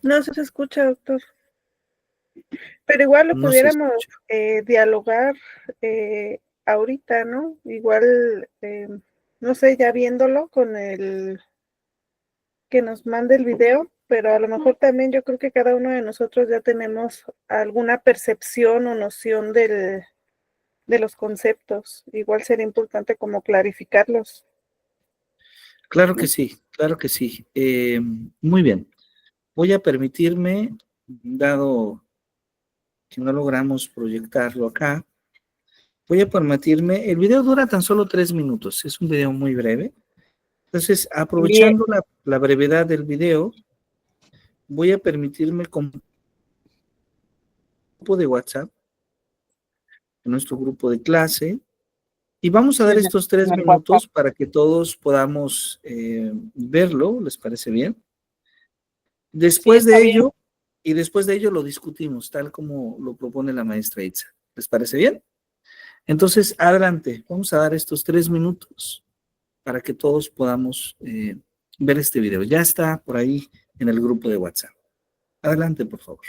No se escucha, doctor. Pero igual lo No se pudiéramos escucha. dialogar ahorita, ¿no? Igual, no sé, ya viéndolo con el que nos mande el video, pero a lo mejor también yo creo que cada uno de nosotros ya tenemos alguna percepción o noción de los conceptos. Igual sería importante como clarificarlos. Claro que sí, claro que sí. Muy bien. Voy a permitirme, dado que no logramos proyectarlo acá, voy a permitirme, el video dura tan solo 3 minutos, es un video muy breve. Entonces, Bien. aprovechando la brevedad del video, voy a permitirme con un grupo de WhatsApp, en nuestro grupo de clase, y vamos a dar estos tres En el WhatsApp. minutos para que todos podamos verlo, ¿les parece bien? Sí, Después está de bien. ello, y después de ello lo discutimos, tal como lo propone la maestra Itza. ¿Les parece bien? Entonces, adelante, vamos a dar estos 3 minutos para que todos podamos ver este video. Ya está por ahí en el grupo de WhatsApp. Adelante, por favor.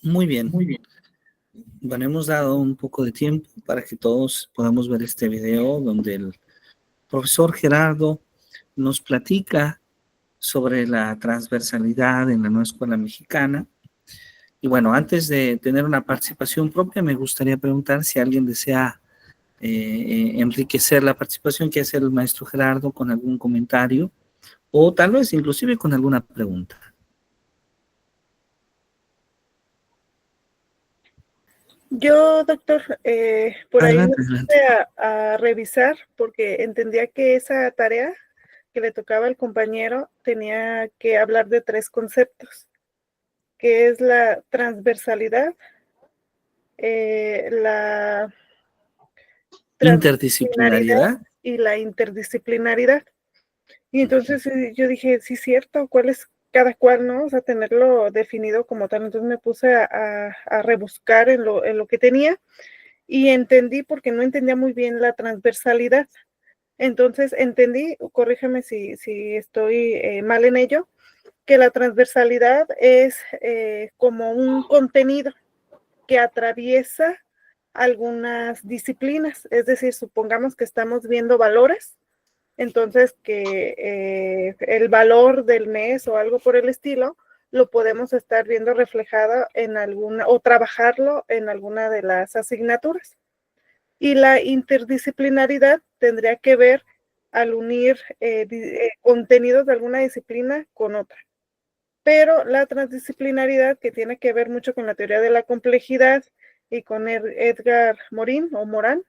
Muy bien. Bueno, hemos dado un poco de tiempo para que todos podamos ver este video donde el profesor Gerardo nos platica sobre la transversalidad en la nueva escuela mexicana. Y bueno, antes de tener una participación propia, me gustaría preguntar si alguien desea enriquecer la participación que hace el maestro Gerardo con algún comentario o tal vez inclusive con alguna pregunta. Yo, doctor, por ahí me Adelante, puse adelante. a revisar porque entendía que esa tarea que le tocaba al compañero tenía que hablar de 3 conceptos, que es la transversalidad, la transdisciplinaridad Interdisciplinariedad. y la interdisciplinaridad. Y entonces yo dije, sí, cierto, ¿cuál es cada cual, no? O sea, tenerlo definido como tal. Entonces me puse a rebuscar en lo que tenía y entendí, porque no entendía muy bien la transversalidad. Entonces entendí, corrígeme si estoy mal en ello, que la transversalidad es como un contenido que atraviesa algunas disciplinas. Es decir, supongamos que estamos viendo valores, entonces que el valor del mes o algo por el estilo lo podemos estar viendo reflejado en alguna, o trabajarlo en alguna de las asignaturas. Y la interdisciplinaridad tendría que ver al unir contenidos de alguna disciplina con otra. Pero la transdisciplinaridad, que tiene que ver mucho con la teoría de la complejidad y con Edgar Morin o Morán,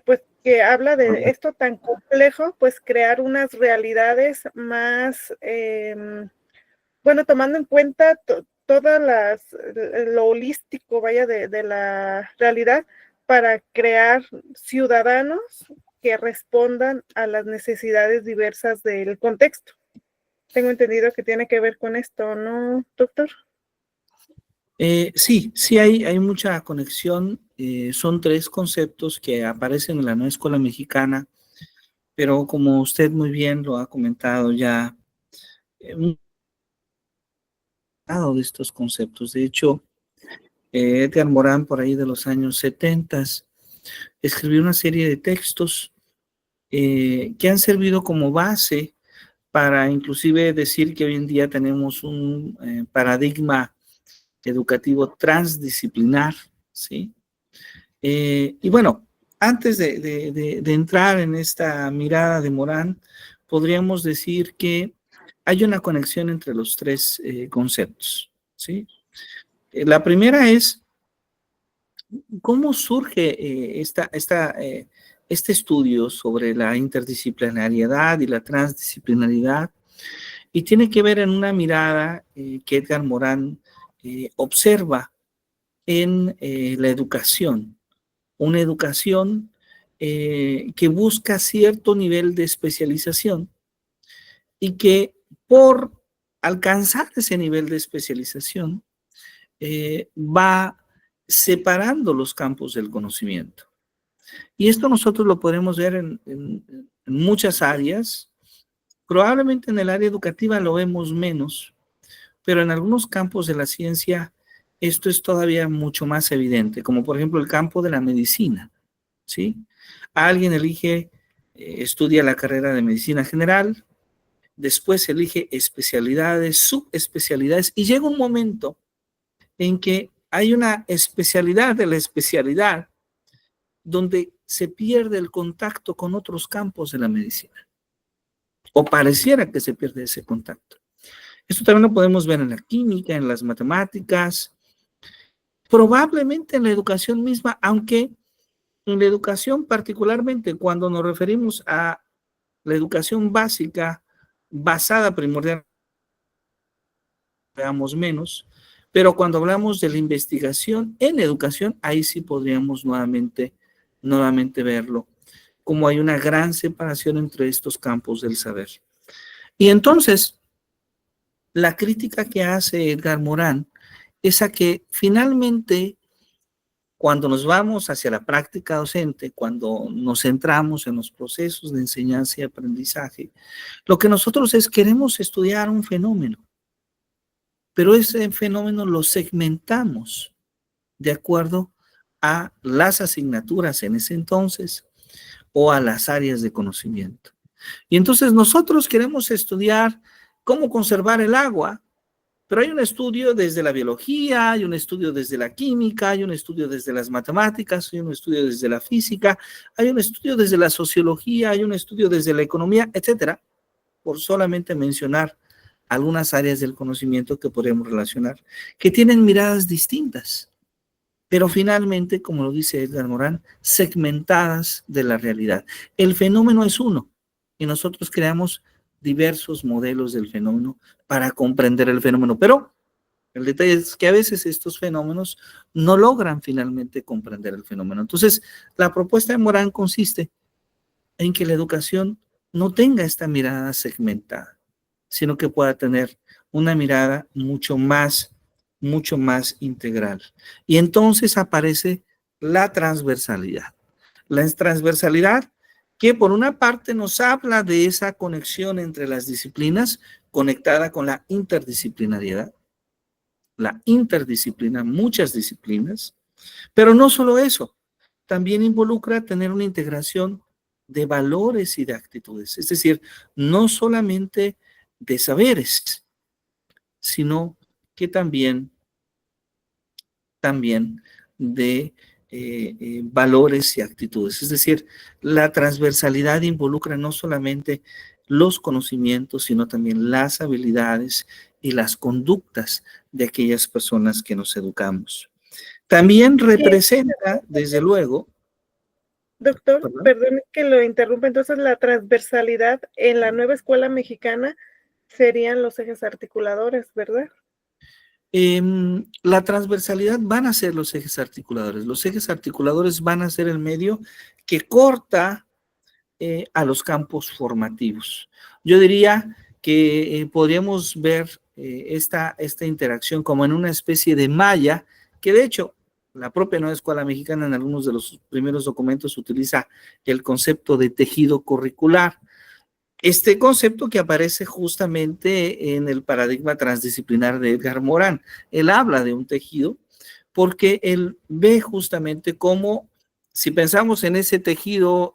pues que habla de esto tan complejo, pues crear unas realidades más, bueno, tomando en cuenta todas lo holístico, vaya, de la realidad, para crear ciudadanos que respondan a las necesidades diversas del contexto. Tengo entendido que tiene que ver con esto, ¿no, doctor? Sí, hay mucha conexión. Son 3 conceptos que aparecen en la nueva escuela mexicana, pero como usted muy bien lo ha comentado ya, de estos conceptos. De hecho, Edgar Morán, por ahí de los años 70, escribió una serie de textos que han servido como base para inclusive decir que hoy en día tenemos un paradigma educativo transdisciplinar, ¿sí? Y bueno, antes de entrar en esta mirada de Morán, podríamos decir que hay una conexión entre los 3 conceptos, ¿sí? La primera es cómo surge este estudio sobre la interdisciplinariedad y la transdisciplinaridad, y tiene que ver en una mirada que Edgar Morán observa en la educación, una educación que busca cierto nivel de especialización y que por alcanzar ese nivel de especialización va separando los campos del conocimiento. Y esto nosotros lo podemos ver en muchas áreas. Probablemente en el área educativa lo vemos menos, pero en algunos campos de la ciencia esto es todavía mucho más evidente, como por ejemplo el campo de la medicina, ¿sí? Alguien elige, estudia la carrera de medicina general, después elige especialidades, subespecialidades, y llega un momento en que hay una especialidad de la especialidad donde se pierde el contacto con otros campos de la medicina, o pareciera que se pierde ese contacto. Esto también lo podemos ver en la química, en las matemáticas, probablemente en la educación misma, aunque en la educación particularmente cuando nos referimos a la educación básica basada primordialmente, veamos menos, pero cuando hablamos de la investigación en educación, ahí sí podríamos nuevamente verlo, como hay una gran separación entre estos campos del saber. Y entonces, la crítica que hace Edgar Morán es a que finalmente, cuando nos vamos hacia la práctica docente, cuando nos centramos en los procesos de enseñanza y aprendizaje, lo que nosotros queremos estudiar un fenómeno. pero ese fenómeno lo segmentamos de acuerdo a las asignaturas en ese entonces o a las áreas de conocimiento. Y entonces nosotros queremos estudiar cómo conservar el agua, pero hay un estudio desde la biología, hay un estudio desde la química, hay un estudio desde las matemáticas, hay un estudio desde la física, hay un estudio desde la sociología, hay un estudio desde la economía, etcétera, por solamente mencionar algunas áreas del conocimiento que podemos relacionar, que tienen miradas distintas, pero finalmente, como lo dice Edgar Morán, segmentadas de la realidad. El fenómeno es uno, y nosotros creamos diversos modelos del fenómeno para comprender el fenómeno, pero el detalle es que a veces estos fenómenos no logran finalmente comprender el fenómeno. Entonces, la propuesta de Morán consiste en que la educación no tenga esta mirada segmentada, sino que pueda tener una mirada mucho más integral. Y entonces aparece la transversalidad. La transversalidad que por una parte nos habla de esa conexión entre las disciplinas conectada con la interdisciplinariedad, muchas disciplinas, pero no solo eso, también involucra tener una integración de valores y de actitudes, es decir, no solamente de saberes, sino que también de valores y actitudes. Es decir, la transversalidad involucra no solamente los conocimientos, sino también las habilidades y las conductas de aquellas personas que nos educamos. También representa, desde luego. Doctor, perdón que lo interrumpa, entonces la transversalidad en la nueva escuela mexicana serían los ejes articuladores, ¿verdad? La transversalidad van a ser los ejes articuladores. Los ejes articuladores van a ser el medio que corta a los campos formativos. Yo diría que podríamos ver esta interacción como en una especie de malla, que de hecho la propia Nueva Escuela Mexicana en algunos de los primeros documentos utiliza el concepto de tejido curricular. Este concepto que aparece justamente en el paradigma transdisciplinar de Edgar Morán. Él habla de un tejido porque él ve justamente cómo, si pensamos en ese tejido,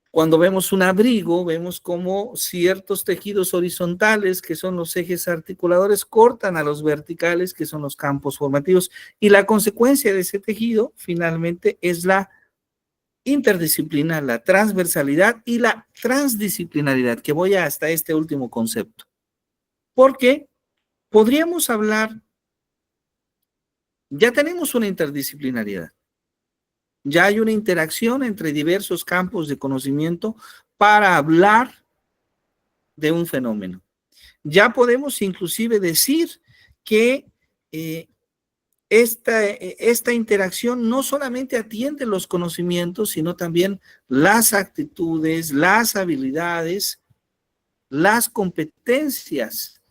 cuando vemos un abrigo, vemos cómo ciertos tejidos horizontales, que son los ejes articuladores, cortan a los verticales, que son los campos formativos, y la consecuencia de ese tejido, finalmente, es la interdisciplina, la transversalidad y la transdisciplinaridad, que voy hasta este último concepto. Porque podríamos hablar, ya tenemos una interdisciplinariedad, ya hay una interacción entre diversos campos de conocimiento para hablar de un fenómeno. Ya podemos inclusive decir que esta interacción no solamente atiende los conocimientos, sino también las actitudes, las habilidades, las competencias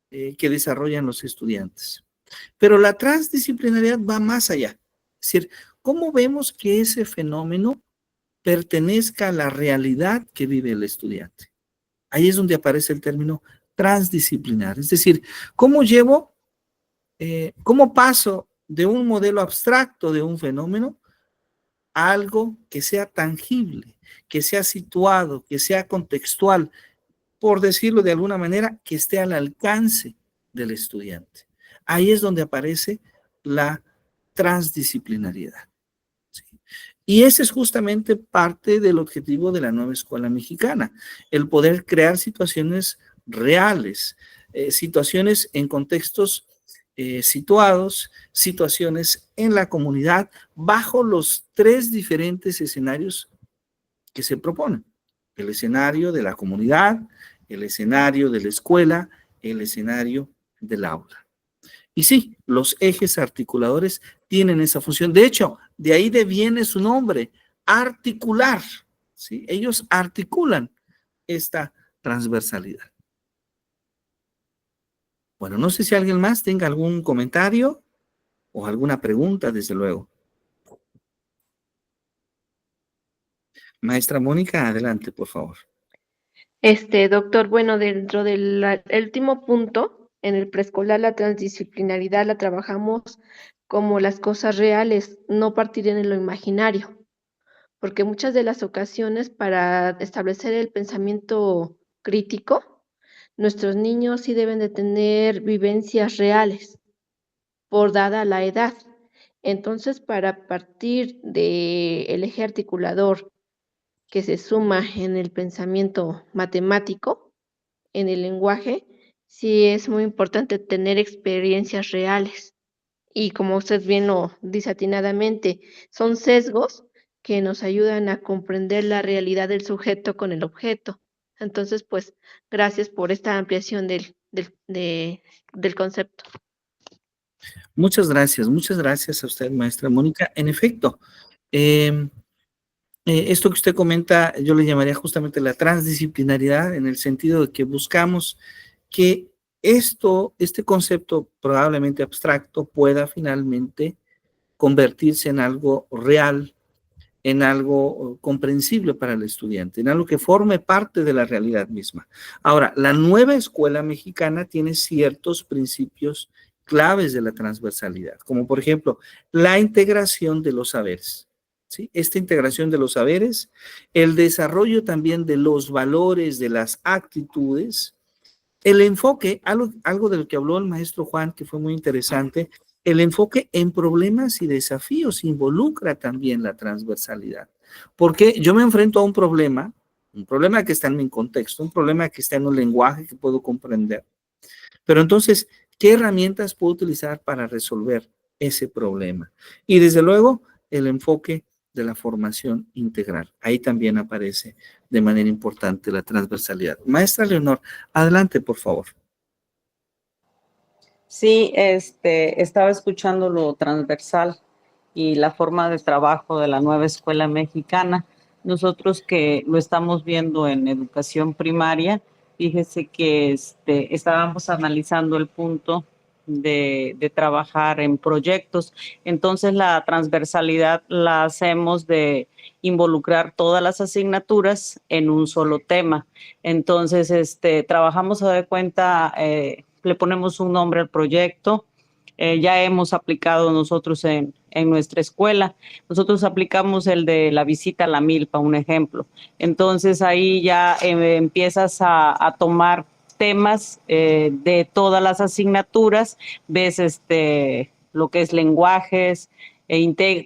que desarrollan los estudiantes. Pero la transdisciplinariedad va más allá. Es decir, ¿cómo vemos que ese fenómeno pertenezca a la realidad que vive el estudiante? Ahí es donde aparece el término transdisciplinar. Es decir, ¿cómo paso de un modelo abstracto de un fenómeno a algo que sea tangible, que sea situado, que sea contextual, por decirlo de alguna manera, que esté al alcance del estudiante? Ahí es donde aparece la transdisciplinariedad. ¿Sí? Y ese es justamente parte del objetivo de la nueva escuela mexicana, el poder crear situaciones reales, situaciones en contextos situados, situaciones en la comunidad, bajo los 3 diferentes escenarios que se proponen: el escenario de la comunidad, el escenario de la escuela, el escenario del aula. Y sí, los ejes articuladores tienen esa función. De hecho, de ahí deviene su nombre, articular. ¿Sí? Ellos articulan esta transversalidad. Bueno, no sé si alguien más tenga algún comentario o alguna pregunta, desde luego. Maestra Mónica, adelante, por favor. Doctor, bueno, dentro del último punto, en el preescolar la transdisciplinaridad la trabajamos como las cosas reales, no partir en lo imaginario, porque muchas de las ocasiones para establecer el pensamiento crítico, nuestros niños sí deben de tener vivencias reales por dada la edad. Entonces, para partir del eje articulador que se suma en el pensamiento matemático, en el lenguaje, sí es muy importante tener experiencias reales. Y como usted bien lo dice atinadamente, son sesgos que nos ayudan a comprender la realidad del sujeto con el objeto. Entonces, pues, gracias por esta ampliación del concepto. Muchas gracias a usted, maestra Mónica. En efecto, esto que usted comenta, yo le llamaría justamente la transdisciplinaridad, en el sentido de que buscamos que este concepto probablemente abstracto pueda finalmente convertirse en algo real, en algo comprensible para el estudiante, en algo que forme parte de la realidad misma. Ahora, la nueva escuela mexicana tiene ciertos principios claves de la transversalidad, como por ejemplo, la integración de los saberes. ¿Sí? Esta integración de los saberes, el desarrollo también de los valores, de las actitudes, el enfoque, algo de lo que habló el maestro Juan, que fue muy interesante, el enfoque en problemas y desafíos involucra también la transversalidad. Porque yo me enfrento a un problema que está en mi contexto, un problema que está en un lenguaje que puedo comprender. Pero entonces, ¿qué herramientas puedo utilizar para resolver ese problema? Y desde luego, el enfoque de la formación integral. Ahí también aparece de manera importante la transversalidad. Maestra Leonor, adelante, por favor. Sí, estaba escuchando lo transversal y la forma de trabajo de la nueva escuela mexicana. Nosotros que lo estamos viendo en educación primaria, fíjese que estábamos analizando el punto de trabajar en proyectos. Entonces, la transversalidad la hacemos de involucrar todas las asignaturas en un solo tema. Entonces, trabajamos a de cuenta, le ponemos un nombre al proyecto. Ya hemos aplicado nosotros en nuestra escuela. Nosotros aplicamos el de la visita a la milpa, un ejemplo. Entonces ahí ya empiezas a tomar temas de todas las asignaturas, ves lo que es lenguajes,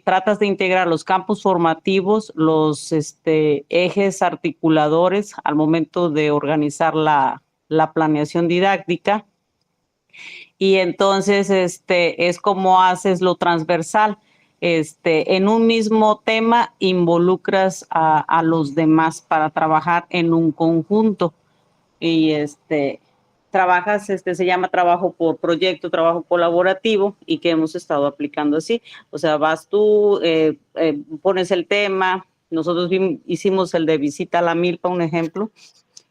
tratas de integrar los campos formativos, los ejes articuladores al momento de organizar la planeación didáctica. Y entonces es como haces lo transversal. En un mismo tema involucras a los demás para trabajar en un conjunto. Y trabajas, se llama trabajo por proyecto, trabajo colaborativo, y que hemos estado aplicando así. O sea, vas tú, pones el tema. Nosotros hicimos el de visita a la milpa, un ejemplo,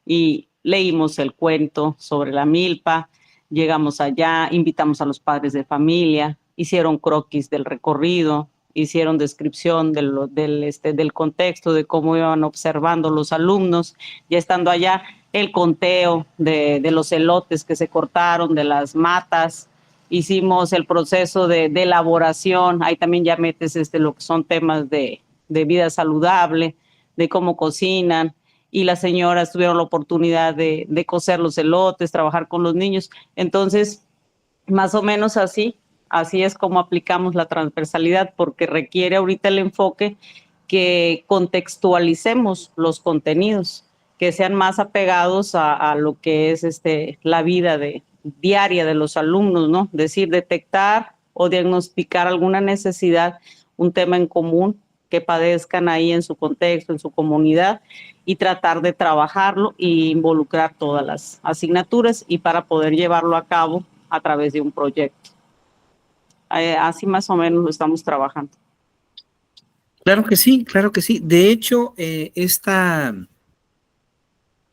y leímos el cuento sobre la milpa. Llegamos allá, invitamos a los padres de familia, hicieron croquis del recorrido, hicieron descripción del contexto, de cómo iban observando los alumnos. Ya estando allá, el conteo de los elotes que se cortaron, de las matas. Hicimos el proceso de elaboración. Ahí también ya metes lo que son temas de vida saludable, de cómo cocinan. Y las señoras tuvieron la oportunidad de cocer los elotes, trabajar con los niños. Entonces, más o menos así es como aplicamos la transversalidad, porque requiere ahorita el enfoque que contextualicemos los contenidos, que sean más apegados a lo que es la vida diaria de los alumnos, ¿no? Es decir, detectar o diagnosticar alguna necesidad, un tema en común que padezcan ahí en su contexto, en su comunidad, y tratar de trabajarlo e involucrar todas las asignaturas, y para poder llevarlo a cabo a través de un proyecto. Así más o menos lo estamos trabajando. Claro que sí, claro que sí. De hecho,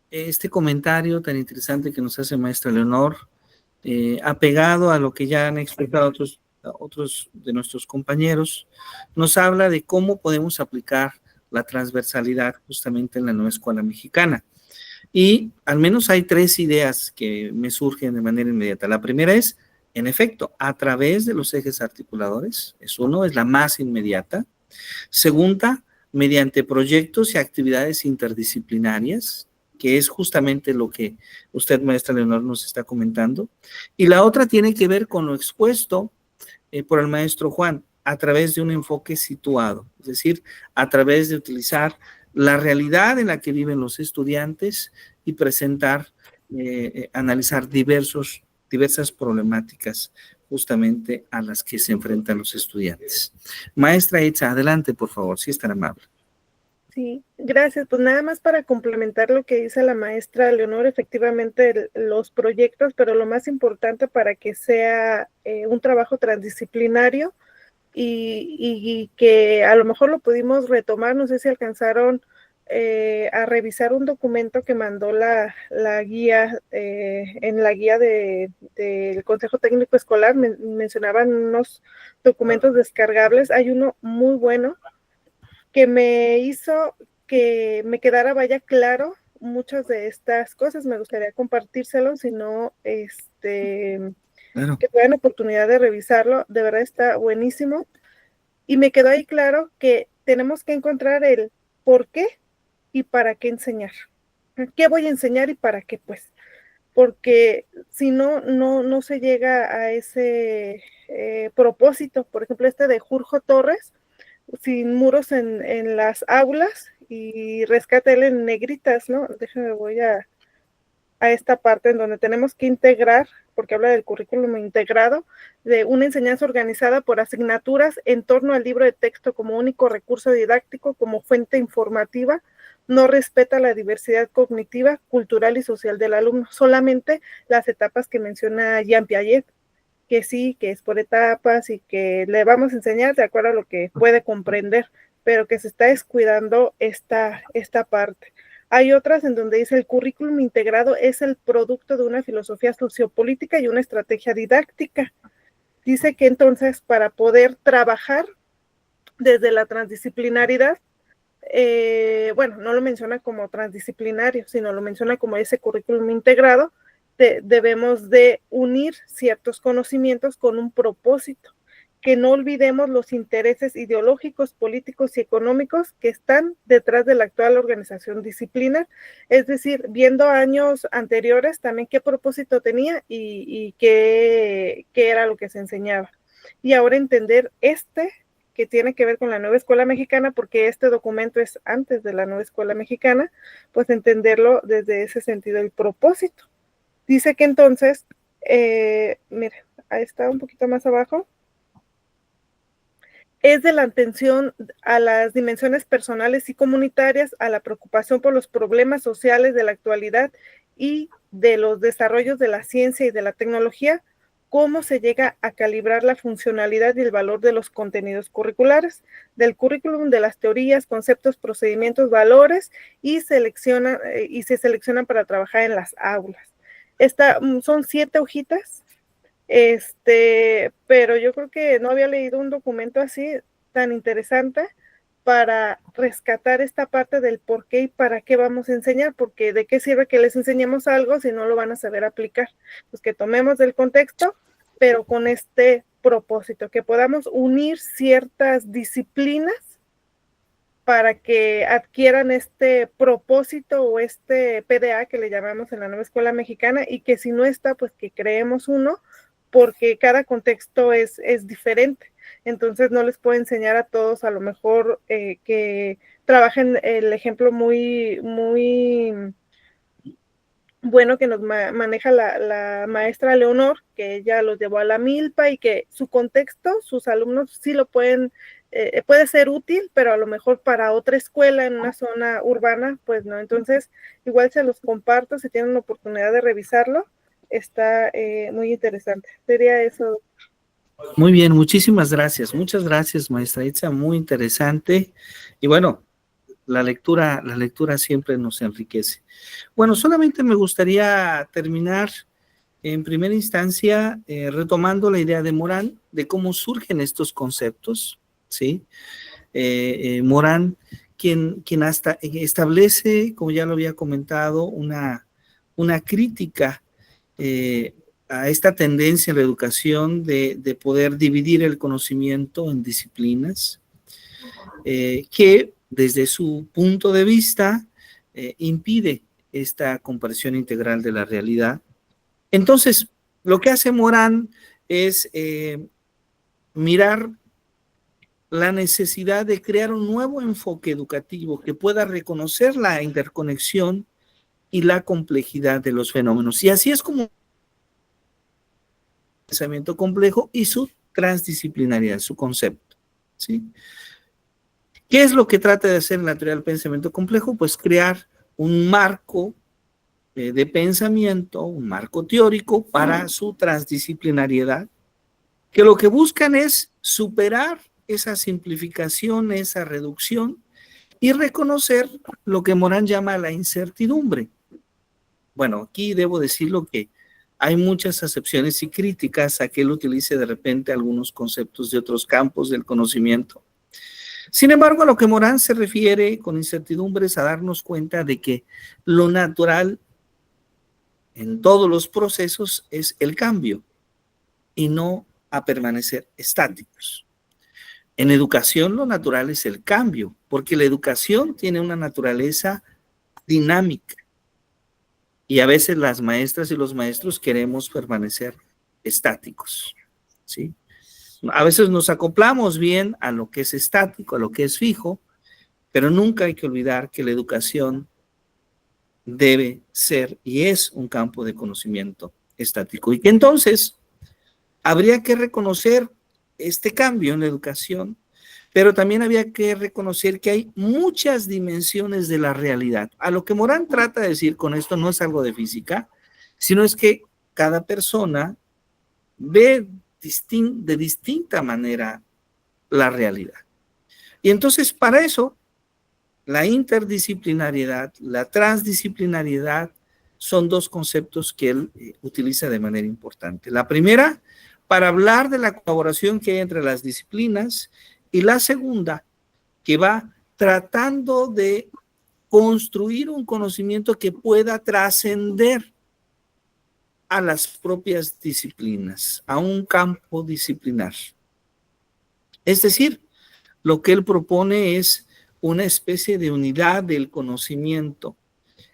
este comentario tan interesante que nos hace maestra Leonor, apegado a lo que ya han expresado otros de nuestros compañeros, nos habla de cómo podemos aplicar la transversalidad justamente en la nueva escuela mexicana. Y al menos hay 3 ideas que me surgen de manera inmediata. La primera es, en efecto, a través de los ejes articuladores, es la más inmediata. Segunda, mediante proyectos y actividades interdisciplinarias, que es justamente lo que usted, maestra Leonor, nos está comentando. Y la otra tiene que ver con lo expuesto por el maestro Juan, a través de un enfoque situado, es decir, a través de utilizar la realidad en la que viven los estudiantes y presentar, analizar diversas problemáticas justamente a las que se enfrentan los estudiantes. Maestra Itza, adelante, por favor, si es tan amable. Sí, gracias. Pues nada más para complementar lo que dice la maestra Leonor, efectivamente los proyectos, pero lo más importante para que sea un trabajo transdisciplinario y que a lo mejor lo pudimos retomar, no sé si alcanzaron a revisar un documento que mandó la guía, en la guía del Consejo Técnico Escolar, mencionaban unos documentos descargables, hay uno muy bueno que me hizo que me quedara claro muchas de estas cosas. Me gustaría compartírselos, si no, Claro. que tengan oportunidad de revisarlo, de verdad está buenísimo. Y me quedó ahí claro que tenemos que encontrar el por qué y para qué enseñar. ¿Qué voy a enseñar y para qué? Pues, porque si no, no se llega a ese propósito. Por ejemplo, de Jurjo Torres, sin muros en las aulas, y rescata él en negritas, ¿no? Déjame, voy a esta parte en donde tenemos que integrar, porque habla del currículum integrado, de una enseñanza organizada por asignaturas en torno al libro de texto como único recurso didáctico, como fuente informativa, no respeta la diversidad cognitiva, cultural y social del alumno, solamente las etapas que menciona Jean Piaget, que sí, que es por etapas y que le vamos a enseñar de acuerdo a lo que puede comprender, pero que se está descuidando esta parte. Hay otras en donde dice el currículum integrado es el producto de una filosofía sociopolítica y una estrategia didáctica. Dice que entonces para poder trabajar desde la transdisciplinaridad, bueno, no lo menciona como transdisciplinario, sino lo menciona como ese currículum integrado, debemos de unir ciertos conocimientos con un propósito, que no olvidemos los intereses ideológicos, políticos y económicos que están detrás de la actual organización disciplinar, es decir, viendo años anteriores también qué propósito tenía y qué era lo que se enseñaba. Y ahora entender que tiene que ver con la nueva escuela mexicana, porque este documento es antes de la nueva escuela mexicana, pues entenderlo desde ese sentido, el propósito. Dice que entonces, mire, ahí está un poquito más abajo, es de la atención a las dimensiones personales y comunitarias, a la preocupación por los problemas sociales de la actualidad y de los desarrollos de la ciencia y de la tecnología, cómo se llega a calibrar la funcionalidad y el valor de los contenidos curriculares, del currículum, de las teorías, conceptos, procedimientos, valores, y se seleccionan para trabajar en las aulas. Son 7 hojitas, pero yo creo que no había leído un documento así tan interesante para rescatar esta parte del por qué y para qué vamos a enseñar, porque de qué sirve que les enseñemos algo si no lo van a saber aplicar. Pues que tomemos del contexto, pero con este propósito, que podamos unir ciertas disciplinas para que adquieran este propósito o este PDA que le llamamos en la nueva escuela mexicana, y que si no está, pues que creemos uno, porque cada contexto es diferente. Entonces no les puedo enseñar a todos a lo mejor que trabajen el ejemplo muy, muy bueno que nos maneja la maestra Leonor, que ella los llevó a la milpa y que su contexto, sus alumnos sí lo puede ser útil, pero a lo mejor para otra escuela en una zona urbana, pues no. Entonces, igual se los comparto si tienen la oportunidad de revisarlo. Está muy interesante. Sería eso. Muy bien, muchísimas gracias. Muchas gracias, maestra Itza, muy interesante. Y bueno, la lectura siempre nos enriquece. Bueno, solamente me gustaría terminar en primera instancia retomando la idea de Morán, de cómo surgen estos conceptos, ¿sí? Morán, quien hasta establece, como ya lo había comentado, una crítica a esta tendencia en la educación de poder dividir el conocimiento en disciplinas, que desde su punto de vista impide esta comprensión integral de la realidad. Entonces, lo que hace Morán es mirar la necesidad de crear un nuevo enfoque educativo que pueda reconocer la interconexión y la complejidad de los fenómenos. Y así es como el pensamiento complejo y su transdisciplinariedad, su concepto, ¿sí? ¿Qué es lo que trata de hacer en la teoría del pensamiento complejo? Pues crear un marco de pensamiento, un marco teórico para su transdisciplinariedad, que lo que buscan es superar esa simplificación, esa reducción y reconocer lo que Morán llama la incertidumbre. Bueno, aquí debo decirlo que hay muchas acepciones y críticas a que él utilice de repente algunos conceptos de otros campos del conocimiento. Sin embargo, a lo que Morán se refiere con incertidumbre es a darnos cuenta de que lo natural en todos los procesos es el cambio y no a permanecer estáticos. En educación lo natural es el cambio, porque la educación tiene una naturaleza dinámica y a veces las maestras y los maestros queremos permanecer estáticos, ¿sí? A veces nos acoplamos bien a lo que es estático, a lo que es fijo, pero nunca hay que olvidar que la educación debe ser y es un campo de conocimiento estático y que entonces habría que reconocer este cambio en la educación, pero también había que reconocer que hay muchas dimensiones de la realidad. A lo que Morán trata de decir con esto no es algo de física, sino es que cada persona ve de distinta manera la realidad. Y entonces para eso la interdisciplinariedad, la transdisciplinariedad son dos conceptos que él utiliza de manera importante. La primera, para hablar de la colaboración que hay entre las disciplinas, y la segunda, que va tratando de construir un conocimiento que pueda trascender a las propias disciplinas, a un campo disciplinar. Es decir, lo que él propone es una especie de unidad del conocimiento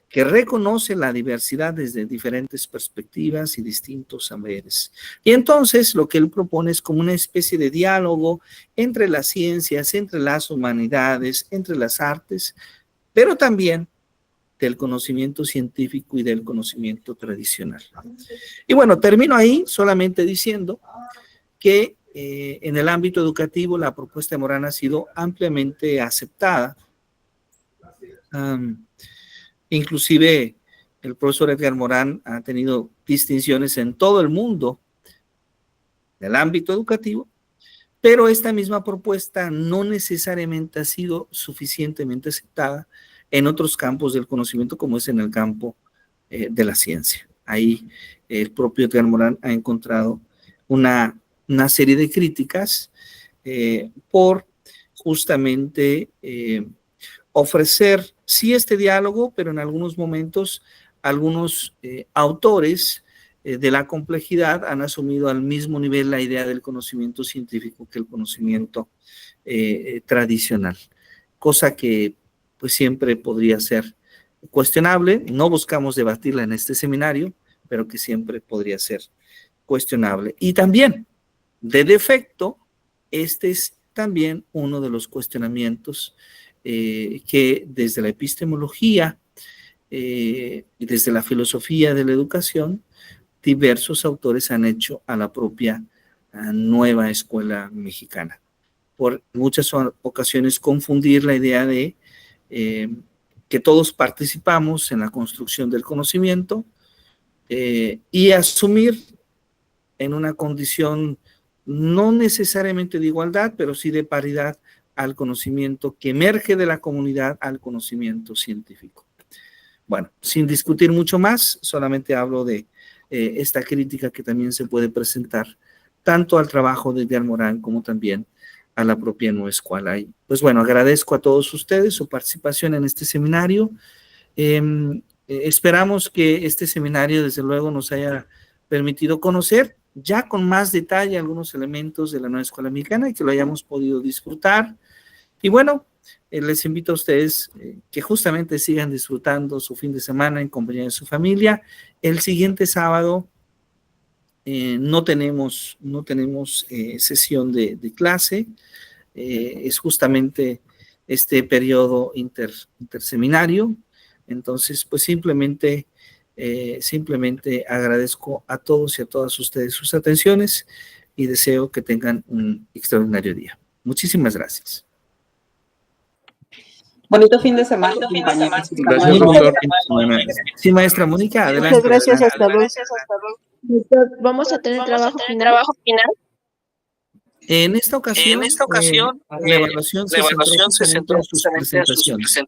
que reconoce la diversidad desde diferentes perspectivas y distintos saberes. Y entonces lo que él propone es como una especie de diálogo entre las ciencias, entre las humanidades, entre las artes, pero también del conocimiento científico y del conocimiento tradicional. Y bueno, termino ahí solamente diciendo que en el ámbito educativo la propuesta de Morán ha sido ampliamente aceptada. Inclusive el profesor Edgar Morán ha tenido distinciones en todo el mundo del ámbito educativo, pero esta misma propuesta no necesariamente ha sido suficientemente aceptada en otros campos del conocimiento, como es en el campo de la ciencia. Ahí el propio Edgar Morán ha encontrado una serie de críticas por justamente ofrecer, sí, este diálogo, pero en algunos momentos algunos autores de la complejidad han asumido al mismo nivel la idea del conocimiento científico que el conocimiento tradicional, cosa que pues siempre podría ser cuestionable. No buscamos debatirla en este seminario, pero que siempre podría ser cuestionable. Y también, de defecto, este es también uno de los cuestionamientos que desde la epistemología y desde la filosofía de la educación, diversos autores han hecho a la propia nueva escuela mexicana. Por muchas ocasiones confundir la idea de que todos participamos en la construcción del conocimiento y asumir en una condición no necesariamente de igualdad, pero sí de paridad al conocimiento que emerge de la comunidad al conocimiento científico. Bueno, sin discutir mucho más, solamente hablo de esta crítica que también se puede presentar tanto al trabajo de Edgar Morán como también a la propia nueva escuela. Y pues bueno, agradezco a todos ustedes su participación en este seminario. Esperamos que este seminario, desde luego, nos haya permitido conocer ya con más detalle algunos elementos de la nueva escuela mexicana y que lo hayamos podido disfrutar. Y bueno, les invito a ustedes que justamente sigan disfrutando su fin de semana en compañía de su familia. El siguiente sábado no tenemos sesión de clase, es justamente este periodo interseminario. Entonces, pues simplemente agradezco a todos y a todas ustedes sus atenciones y deseo que tengan un extraordinario día. Muchísimas gracias. Bonito fin de semana. Gracias, doctor. Sí, maestra Mónica, adelante. Muchas gracias, hasta luego. Vamos a tener trabajo final. En esta ocasión, la evaluación se centró en sus presentaciones.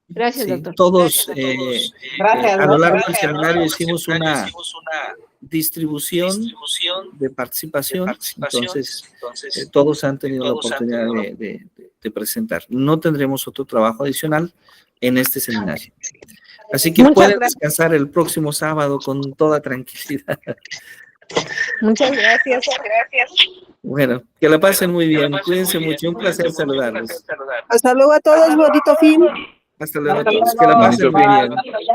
Gracias, Sí, doctor. todos Gracias, a lo largo doctor. del seminario hicimos una distribución de participación, entonces todos han tenido la oportunidad de presentar. No tendremos otro trabajo adicional en este seminario. Así que Muchas pueden gracias. descansar el próximo sábado con toda tranquilidad. Muchas gracias. Bueno, que la pasen muy bien, cuídense mucho, un placer saludarlos. Hasta luego a todos, bonito fin. Hasta luego a todos, que la pasen muy bien.